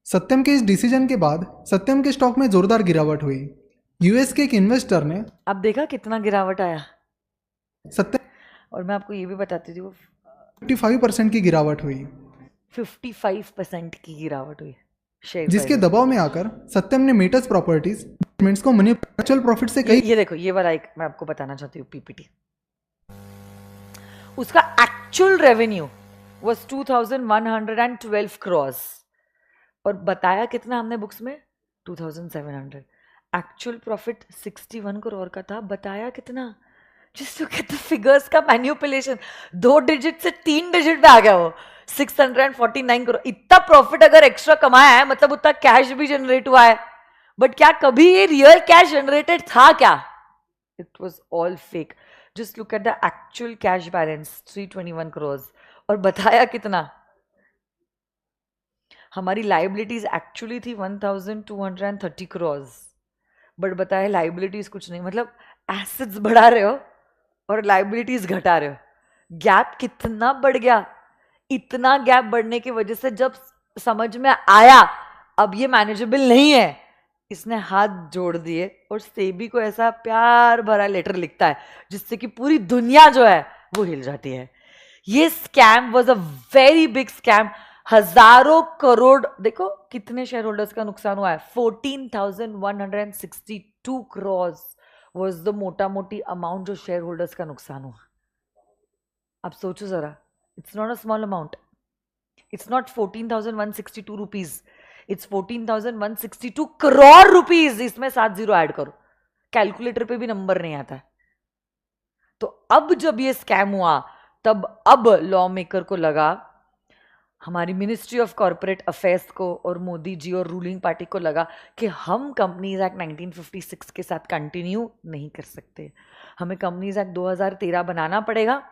सत्यम के इस डिसीजन के बाद सत्यम के स्टॉक में जोरदार गिरावट हुई। यूएस के एक इन्वेस्टर ने अब देखा कितना गिरावट आया। सत्यम और मैं आपको ये भी बताती थी, वो 55% की गिरावट हुई, 55% की गिरावट हुई शेयर जिसके प्राइस। दबाव में आकर सत्यम ने मेटस प्रॉपर्टीज इन्वेस्टमेंट्स को मनी एक्चुअल प्रॉफिट से कई ये देखो, ये वाला एक मैं आपको बताना चाहती हूँ पीपीटी। उसका एक्चुअल रेवेन्यू वाज 2112 crores और बताया कितना हमने बुक्स में 2700। एक्चुअल प्रॉफिट 61 करोड़ का था, बताया कितना? Just look at the figures का मैनिपुलेशन। 2 डिजिट से 3 डिजिट पे आ गया वो, 649 करोड़। इतना प्रॉफिट अगर एक्स्ट्रा कमाया है मतलब उतना कैश भी जनरेट हुआ है, बट क्या कभी ये रियल कैश जनरेटेड था क्या? It was all fake. Just look at the actual cash balance 321 crore और बताया कितना? हमारी लाइबिलिटीज एक्चुअली थी 1230 करोड़, बट बताया लाइबिलिटीज कुछ नहीं। मतलब एसेट्स बढ़ा रहे हो और लाइबिलिटीज घटा रहे हो। गैप कितना बढ़ गया। इतना गैप बढ़ने की वजह से जब समझ में आया अब ये मैनेजेबल नहीं है, इसने हाथ जोड़ दिए और सेबी को ऐसा प्यार भरा लेटर लिखता है जिससे कि पूरी दुनिया जो है वो हिल जाती है। ये scam was a very big scam. हजारों करोड़, देखो कितने शेयर होल्डर्स का नुकसान हुआ है। 14,162 crores वाज द मोटा मोटी अमाउंट जो शेयर होल्डर्स का नुकसान हुआ। अब सोचो जरा, it's not a small amount. It's not 14,162 rupees, it's 14,162 crore rupees. इसमें 7 जीरो ऐड करो, कैलकुलेटर पे भी नंबर नहीं आता। तो अब जब ये स्कैम हुआ तब अब लॉ मेकर को लगा, हमारी मिनिस्ट्री ऑफ कॉर्पोरेट अफेयर्स को और मोदी जी और रूलिंग पार्टी को लगा कि हम कंपनीज एक्ट 1956 के साथ कंटिन्यू नहीं कर सकते। हमें कंपनीज एक्ट 2013 बनाना पड़ेगा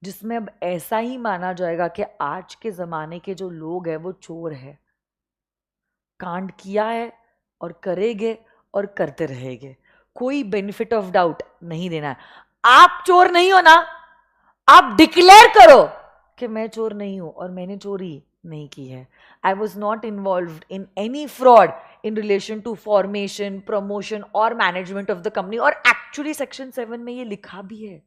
जिसमें अब ऐसा ही माना जाएगा कि आज के ज़माने के जो लोग हैं वो चोर है, कांड किया है और करेंगे और करते रहेंगे, कोई बेनिफिट ऑफ डाउट नहीं देना है। आप चोर नहीं हो ना, आप डिक्लेयर करो कि मैं चोर नहीं हूं और मैंने चोरी नहीं की है। I was not involved in any fraud in relation to formation, promotion और मैनेजमेंट ऑफ द कंपनी। और एक्चुअली सेक्शन 7 में ये लिखा भी है।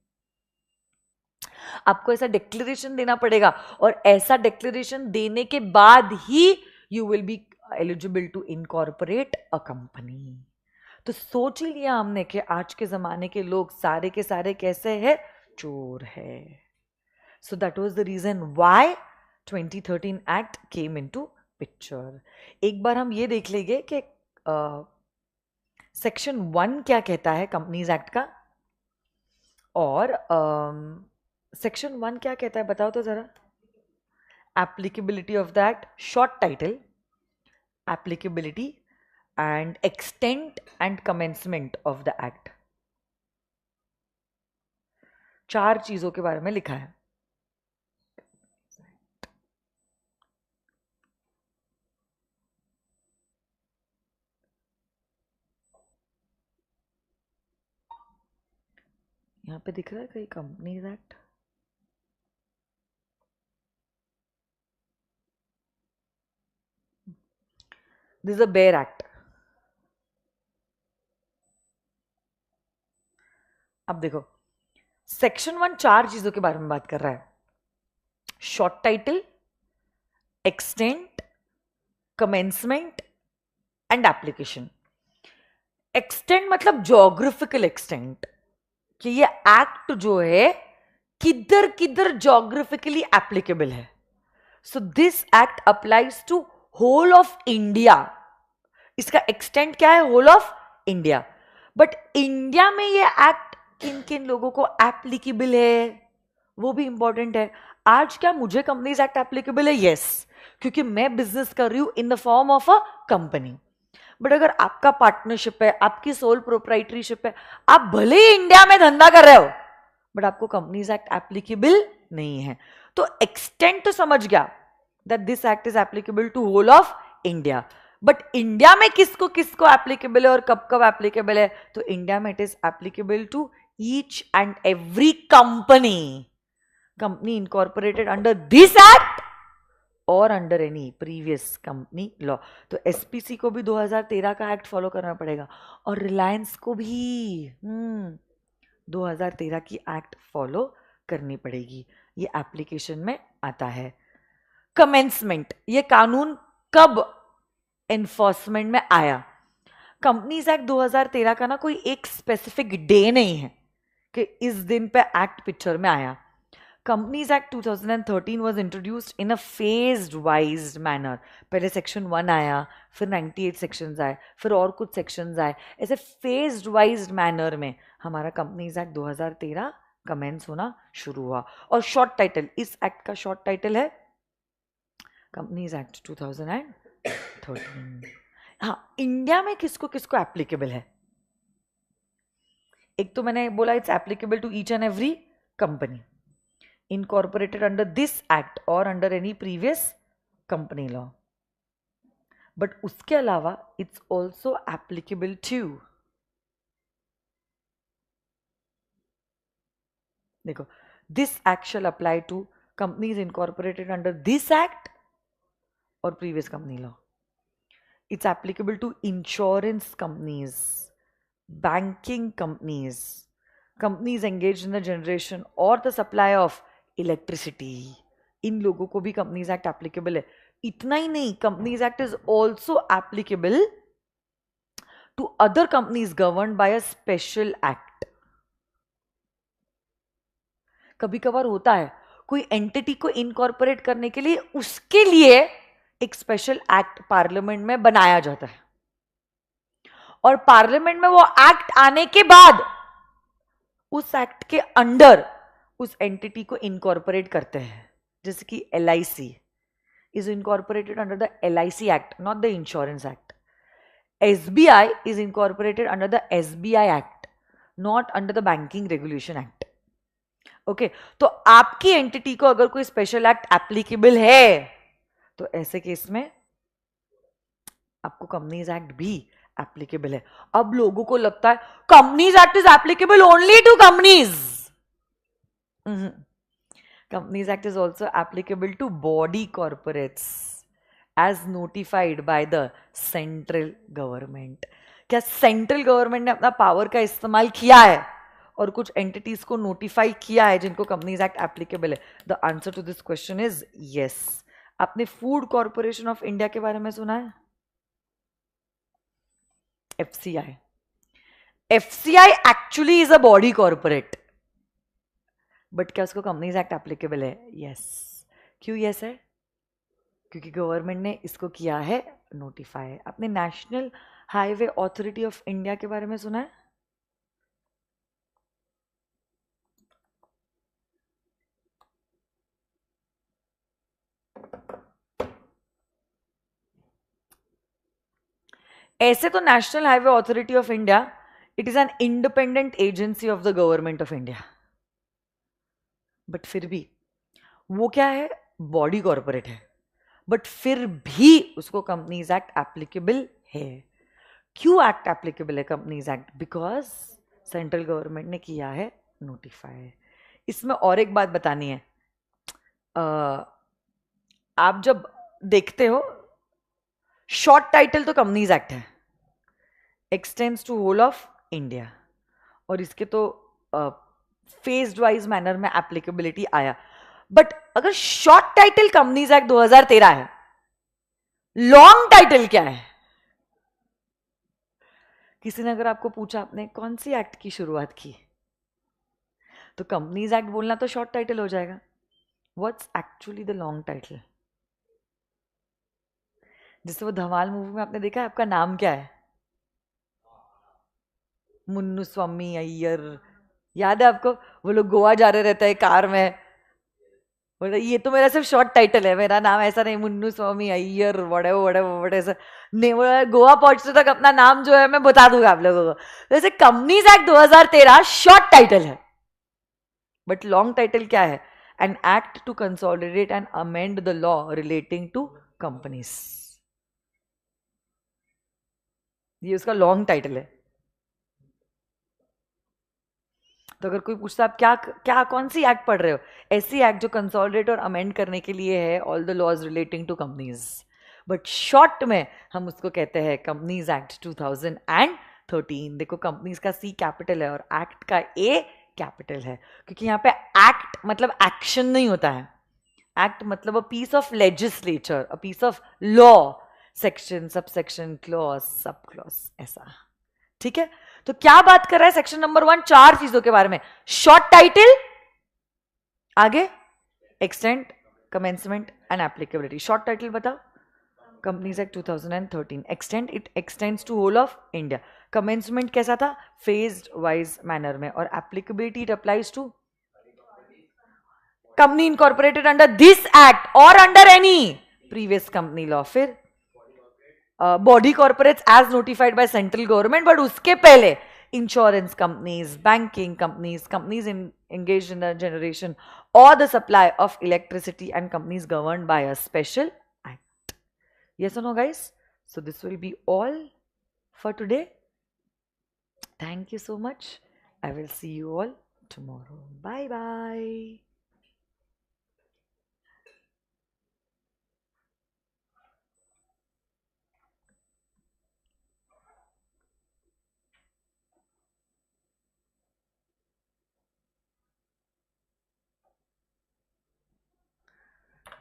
आपको ऐसा डिक्लेरेशन देना पड़ेगा और ऐसा डिक्लेरेशन देने के बाद ही you will be eligible to incorporate a company. तो सोच ही लिया हमने कि आज के जमाने के लोग सारे के सारे कैसे हैं, चोर है। So that was the reason why 2013 Act came into picture. एक बार हम ये देख लेंगे कि सेक्शन 1 क्या कहता है कंपनीज एक्ट का, और सेक्शन 1 क्या कहता है बताओ तो जरा। Applicability of the act, short title, applicability and extent and commencement of the act. 4 चीजों के बारे में लिखा है। यहां पे दिख रहा है कहीं companies act? This is a bare act. अब देखो सेक्शन 1 4 चीजों के बारे में बात कर रहा है। Short title, extent, commencement and application. Extent मतलब जोग्राफिकल एक्सटेंट, कि ये एक्ट जो है किधर किधर जोग्राफिकली एप्लीकेबल है। So this act applies to whole of India. इसका एक्सटेंट क्या है, whole of India. But India में ये एक्ट किन किन लोगों को एप्लीकेबल है वो भी इंपॉर्टेंट है। आज क्या मुझे कंपनीज एक्ट एप्लीकेबल है? यस, क्योंकि मैं बिजनेस कर रही हूं in the form of a company. But अगर आपका पार्टनरशिप है, आपकी सोल प्रोप्राइटरीशिप है, आप भले ही इंडिया में धंधा कर रहे हो बट आपको कंपनीज एक्ट एप्लीकेबल नहीं है। तो एक्सटेंट तो समझ गया that this act is applicable to whole of India, but India में किसको किसको एप्लीकेबल है और कब कब एप्लीकेबल है? तो इंडिया में it is applicable to each and every company incorporated under this act और under any previous company law. तो एसपीसी को भी 2013 का एक्ट फॉलो करना पड़ेगा और रिलायंस को भी 2013 की एक्ट फॉलो करनी पड़ेगी। ये एप्लीकेशन में आता है। कमेंसमेंट, ये कानून कब एनफोर्समेंट में आया? कंपनीज एक्ट 2013 का ना कोई एक स्पेसिफिक डे नहीं है कि इस दिन पे एक्ट पिक्चर में आया। Companies act 2013 was introduced in a phased wise manner. पहले सेक्शन 1 आया, फिर 98 सेक्शंस आए, फिर और कुछ सेक्शंस आए। ऐसे फेज्ड वाइज मैनर में हमारा कंपनीज एक्ट 2013 कमेंस होना शुरू हुआ। और शॉर्ट टाइटल, इस एक्ट का शॉर्ट टाइटल है कंपनीज एक्ट 2013। हाँ, इंडिया में किसको किसको एप्लीकेबल है? एक तो मैंने बोला it's applicable to each and every company incorporated under this act or under any previous company law. But उसके अलावा it's also applicable to, देखो, this act shall apply to companies incorporated under this act or previous company law. It's applicable to insurance companies, banking companies, companies engaged in the generation or the supply of electricity. इन लोगों को भी companies act applicable है। इतना ही नहीं, companies act is also applicable to other companies governed by a special act. कभी कभार होता है कोई एंटिटी को इनकॉर्पोरेट करने के लिए उसके लिए एक स्पेशल एक्ट पार्लियामेंट में बनाया जाता है और पार्लियामेंट में वो एक्ट आने के बाद उस एक्ट के अंडर उस एंटिटी को इनकॉर्पोरेट करते हैं। जैसे कि LIC is incorporated under the LIC act, not the insurance act. SBI is incorporated under the SBI act, not under the banking regulation act. Okay, तो आपकी एंटिटी को अगर कोई स्पेशल एक्ट एप्लीकेबल है तो ऐसे केस में आपको कंपनीज एक्ट भी एप्लीकेबल है। अब लोगों को लगता है companies act is applicable only to companies. Companies Act is also applicable to body corporates as notified by the central government. क्या सेंट्रल गवर्नमेंट ने अपना पावर का इस्तेमाल किया है और कुछ एंटिटीज को नोटिफाई किया है जिनको कंपनीज एक्ट एप्लीकेबल है? The answer to this question is yes. आपने फूड कॉर्पोरेशन ऑफ इंडिया के बारे में सुना है? FCI। FCI actually is a body corporate, but क्या उसको कंपनीज एक्ट एप्लीकेबल है? यस। क्यों यस है? क्योंकि गवर्नमेंट ने इसको किया है नोटिफाई। आपने national highway authority of India के बारे में सुना है? ऐसे तो national highway authority of India it is an independent agency of the government of India, but फिर भी वो क्या है? बॉडी कॉर्पोरेट है, बट फिर भी उसको कंपनीज एक्ट एप्लीकेबल है। क्यों एक्ट एप्लीकेबल है companies act? Because central government ने किया है नोटिफाई। इसमें और एक बात बतानी है, आप जब देखते हो शॉर्ट टाइटल तो कंपनीज एक्ट है, extends to whole of India, और इसके तो फेज्ड वाइज मैनर में एप्लीकेबिलिटी आया। बट अगर शॉर्ट टाइटल कंपनीज एक्ट 2013 है, लॉन्ग टाइटल क्या है? किसी ने अगर आपको पूछा आपने कौन सी एक्ट की शुरुआत की, तो कंपनीज एक्ट बोलना तो शॉर्ट टाइटल हो जाएगा। What's actually the long title? जिससे वो धमाल मूवी में आपने देखा है, आपका नाम क्या है? मुन्नू स्वामी अय्यर। याद है आपको? वो लोग गोवा जा रहे रहते हैं कार में, बोले ये तो मेरा सिर्फ शॉर्ट टाइटल है, मेरा नाम ऐसा नहीं मुन्नू स्वामी अय्यर वड़े नहीं, गोवा पहुंचने तक अपना नाम जो है मैं बता दूंगा आप लोगों को। जैसे कंपनीज एक्ट 2013 शॉर्ट टाइटल है, बट लॉन्ग टाइटल क्या है? An act to consolidate and amend the law relating to companies, ये उसका लॉन्ग टाइटल है। तो अगर कोई पूछता आप क्या क्या कौन सी एक्ट पढ़ रहे हो, ऐसी एक्ट जो कंसोलिडेट और अमेंड करने के लिए है all the laws relating to companies, but short में हम उसको कहते हैं कंपनीज एक्ट 2013। देखो कंपनीज का सी कैपिटल है और एक्ट का ए कैपिटल है, क्योंकि यहाँ पे एक्ट मतलब एक्शन नहीं होता है, एक्ट मतलब a piece of legislature, a piece of law, section sub section clause sub clause ऐसा, ठीक है। तो क्या बात कर रहा है सेक्शन नंबर 1? 4 चीजों के बारे में। शॉर्ट टाइटल, आगे extent, commencement and applicability. Short title बताओ, companies act 2013। Extent, it extends to whole of India. Commencement कैसा था? फेज्ड वाइज मैनर में। और applicability, it applies to company incorporated under this act और under any previous company law. फिर body corporates as notified by central government, but उसके पहले insurance companies, banking companies, companies engaged in the generation or the supply of electricity, and companies governed by a special act. Yes or no, guys? So this will be all for today. Thank you so much. I will see you all tomorrow. Bye bye.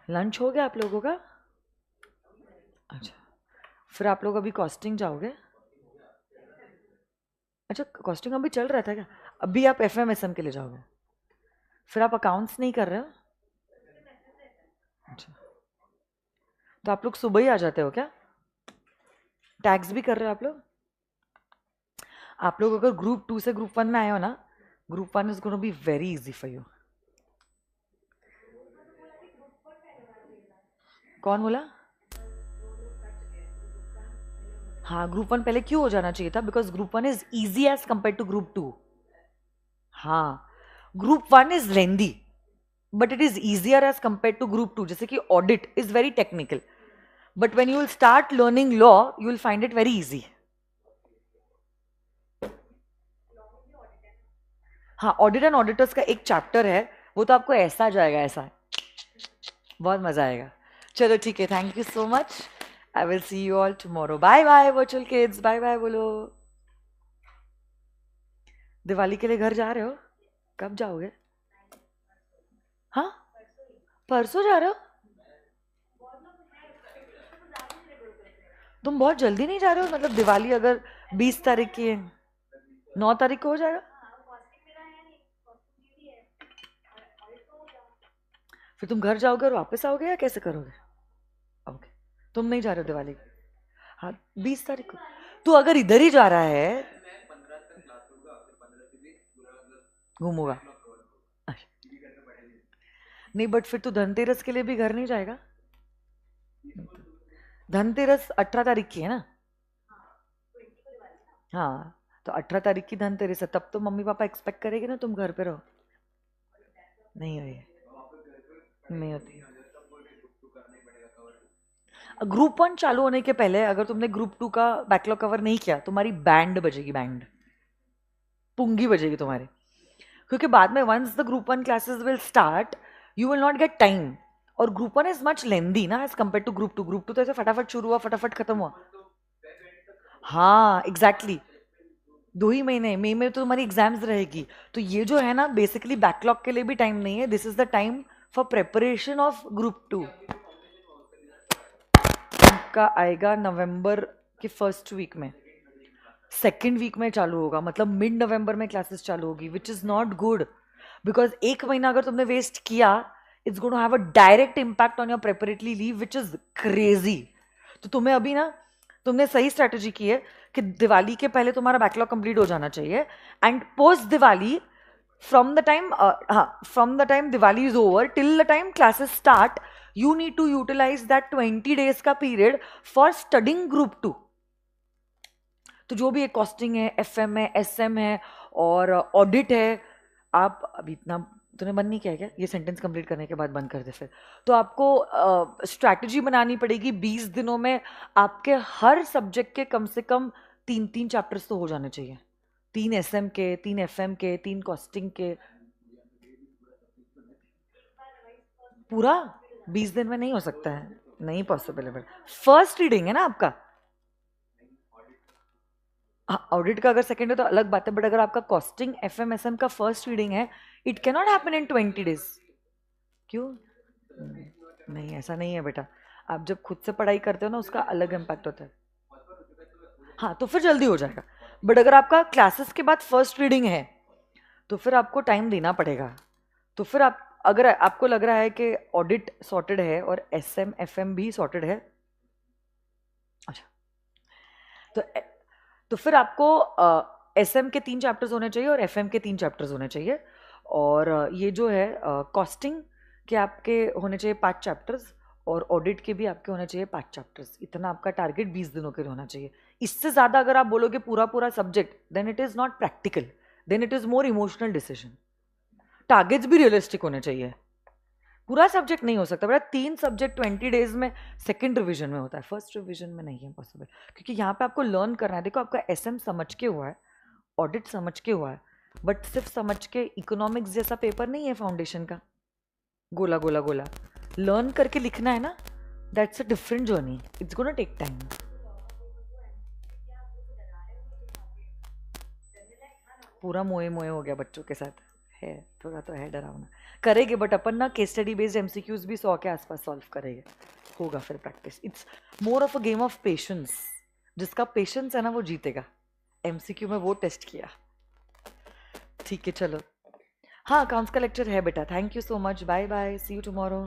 Lunch हो गया आप लोगों का? अच्छा, फिर आप लोग अभी कॉस्टिंग जाओगे? अच्छा, कॉस्टिंग अभी चल रहा था क्या? अभी आप एफएमएसएम के लिए जाओगे? फिर आप अकाउंट्स नहीं कर रहे हो? अच्छा, तो आप लोग सुबह ही आ जाते हो क्या? टैक्स भी कर रहे हो आप लोग? आप लोग अगर ग्रुप 2 से ग्रुप 1 में आए हो ना, group 1 is gonna be very easy for you. कौन बोला? हाँ, ग्रुप 1 पहले क्यों हो जाना चाहिए था? Because group 1 is easy as compare to group 2। हाँ, group 1 is lengthy but it is easier as compare to group 2। जैसे कि audit is very technical, but when you will start learning law you will find it very easy. हाँ, audit and auditors का एक chapter है, वो तो आपको ऐसा जाएगा, ऐसा बहुत मजा आएगा। चलो ठीक है, thank you so much. I will see you all tomorrow. Bye bye virtual kids, bye bye बोलो। दिवाली के लिए घर जा रहे हो? कब जाओगे? हाँ, परसों जा रहे हो? तुम बहुत जल्दी नहीं जा रहे हो? मतलब दिवाली अगर 20 तारीख की है, 9 तारीख को हो जाएगा? फिर तुम घर जाओगे और वापस आओगे या कैसे करोगे? ओके, तुम नहीं जा रहे हो दिवाली? हाँ, 20 तारीख को। तू अगर इधर ही जा रहा है घूमूगा? नहीं, बट फिर तू धनतेरस के लिए भी घर नहीं जाएगा? धनतेरस 18 तारीख की है ना? हाँ, तो 18 तारीख की धनतेरस है, तब तो मम्मी पापा एक्सपेक्ट करेंगे ना तुम घर पे रहो। नहीं हो, नहीं होती। ग्रुप 1 चालू होने के पहले अगर तुमने ग्रुप 2 का बैकलॉग कवर नहीं किया, तुम्हारी बैंड बजेगी, बैंड पुंगी बजेगी तुम्हारी, क्योंकि बाद में once the group 1 classes will start you will not get time. और ग्रुप 1 इज मच लेंदी ना as compare to group 2। Group 2 तो ऐसे फटाफट शुरू हुआ, फटाफट खत्म हुआ। हाँ एग्जैक्टली, 2 ही महीने, मई में तो तुम्हारी एग्जाम्स रहेगी। तो ये जो है ना, बेसिकली बैकलॉग के लिए भी टाइम नहीं है, this is the time for preparation of group 2। का आएगा नवंबर के फर्स्ट वीक में, सेकेंड वीक में चालू होगा, मतलब मिड नवंबर में क्लासेस चालू होगी, which is not good. Because 1 महीना अगर तुमने वेस्ट किया, it's going to have a direct impact on your preparatory leave, which is crazy. तो तुम्हें अभी ना, तुमने सही स्ट्रेटेजी की है कि दिवाली के पहले तुम्हारा बैकलॉग कंप्लीट हो जाना चाहिए, and post Diwali from the time from the time Diwali is over till the time classes start, you need to utilize that 20 days का period for studying group 2. तो जो भी है कॉस्टिंग है, FM है, SM है और ऑडिट है, आप अभी इतना तूने बंद नहीं किया क्या? ये सेंटेंस कंप्लीट करने के बाद बंद कर दे फिर. तो आपको स्ट्रैटेजी बनानी पड़ेगी. 20 दिनों में आपके हर सब्जेक्ट के कम से कम 3 चैप्टर्स तो हो जाने चाहिए. 3 SM के, 3 FM के, 3 कॉस्टिंग के. पूरा 20 दिन में नहीं हो सकता है, नहीं पॉसिबल है. फर्स्ट रीडिंग है ना आपका. ऑडिट का अगर सेकंड है तो अलग बात है, बट अगर आपका कॉस्टिंग FM SM का फर्स्ट रीडिंग है, it can not happen in 20 days. क्यों? नहीं, ऐसा नहीं है बेटा. आप जब खुद से पढ़ाई करते हो ना, उसका अलग इम्पैक्ट होता है. हाँ, तो फिर जल्दी हो जाएगा. बट अगर आपका क्लासेस के बाद फर्स्ट रीडिंग है तो फिर आपको टाइम देना पड़ेगा. तो फिर आप अगर आपको लग रहा है कि ऑडिट सॉर्टेड है और SM FM भी सॉर्टेड है, अच्छा, तो फिर आपको SM के 3 चैप्टर्स होने चाहिए और FM के 3 चैप्टर्स होने चाहिए. और ये जो है कॉस्टिंग के आपके होने चाहिए 5 चैप्टर्स और ऑडिट के भी आपके होने चाहिए 5 चैप्टर्स. इतना आपका टारगेट 20 दिनों के लिए होना चाहिए. इससे ज़्यादा अगर आप बोलोगे पूरा subject, then it is not practical, then it is more emotional decision. Targets भी रियलिस्टिक होने चाहिए. पूरा सब्जेक्ट नहीं हो सकता बेटा. 3 सब्जेक्ट 20 डेज में सेकंड रिवीजन में होता है, फर्स्ट रिवीजन में नहीं है पॉसिबल. क्योंकि यहाँ पे आपको लर्न करना है. देखो, आपका SM समझ के हुआ है, ऑडिट समझ के हुआ है, बट सिर्फ समझ के इकोनॉमिक्स जैसा पेपर नहीं है फाउंडेशन का, गोला गोला गोला लर्न करके लिखना है ना. That's a different journey. It's gonna take time. पूरा मोए मोए हो गया बच्चों के साथ है. थोड़ा तो है डरावना. करेंगे बट अपन ना केस स्टडी बेस्ड MCQs भी 100 के आसपास सॉल्व करेंगे. होगा फिर practice. It's more of a game of patience. जिसका पेशेंस है ना वो जीतेगा. MCQ में वो टेस्ट किया. ठीक है, चलो. हाँ, अकाउंट्स का लेक्चर है बेटा. Thank you so much. Bye bye. See you tomorrow.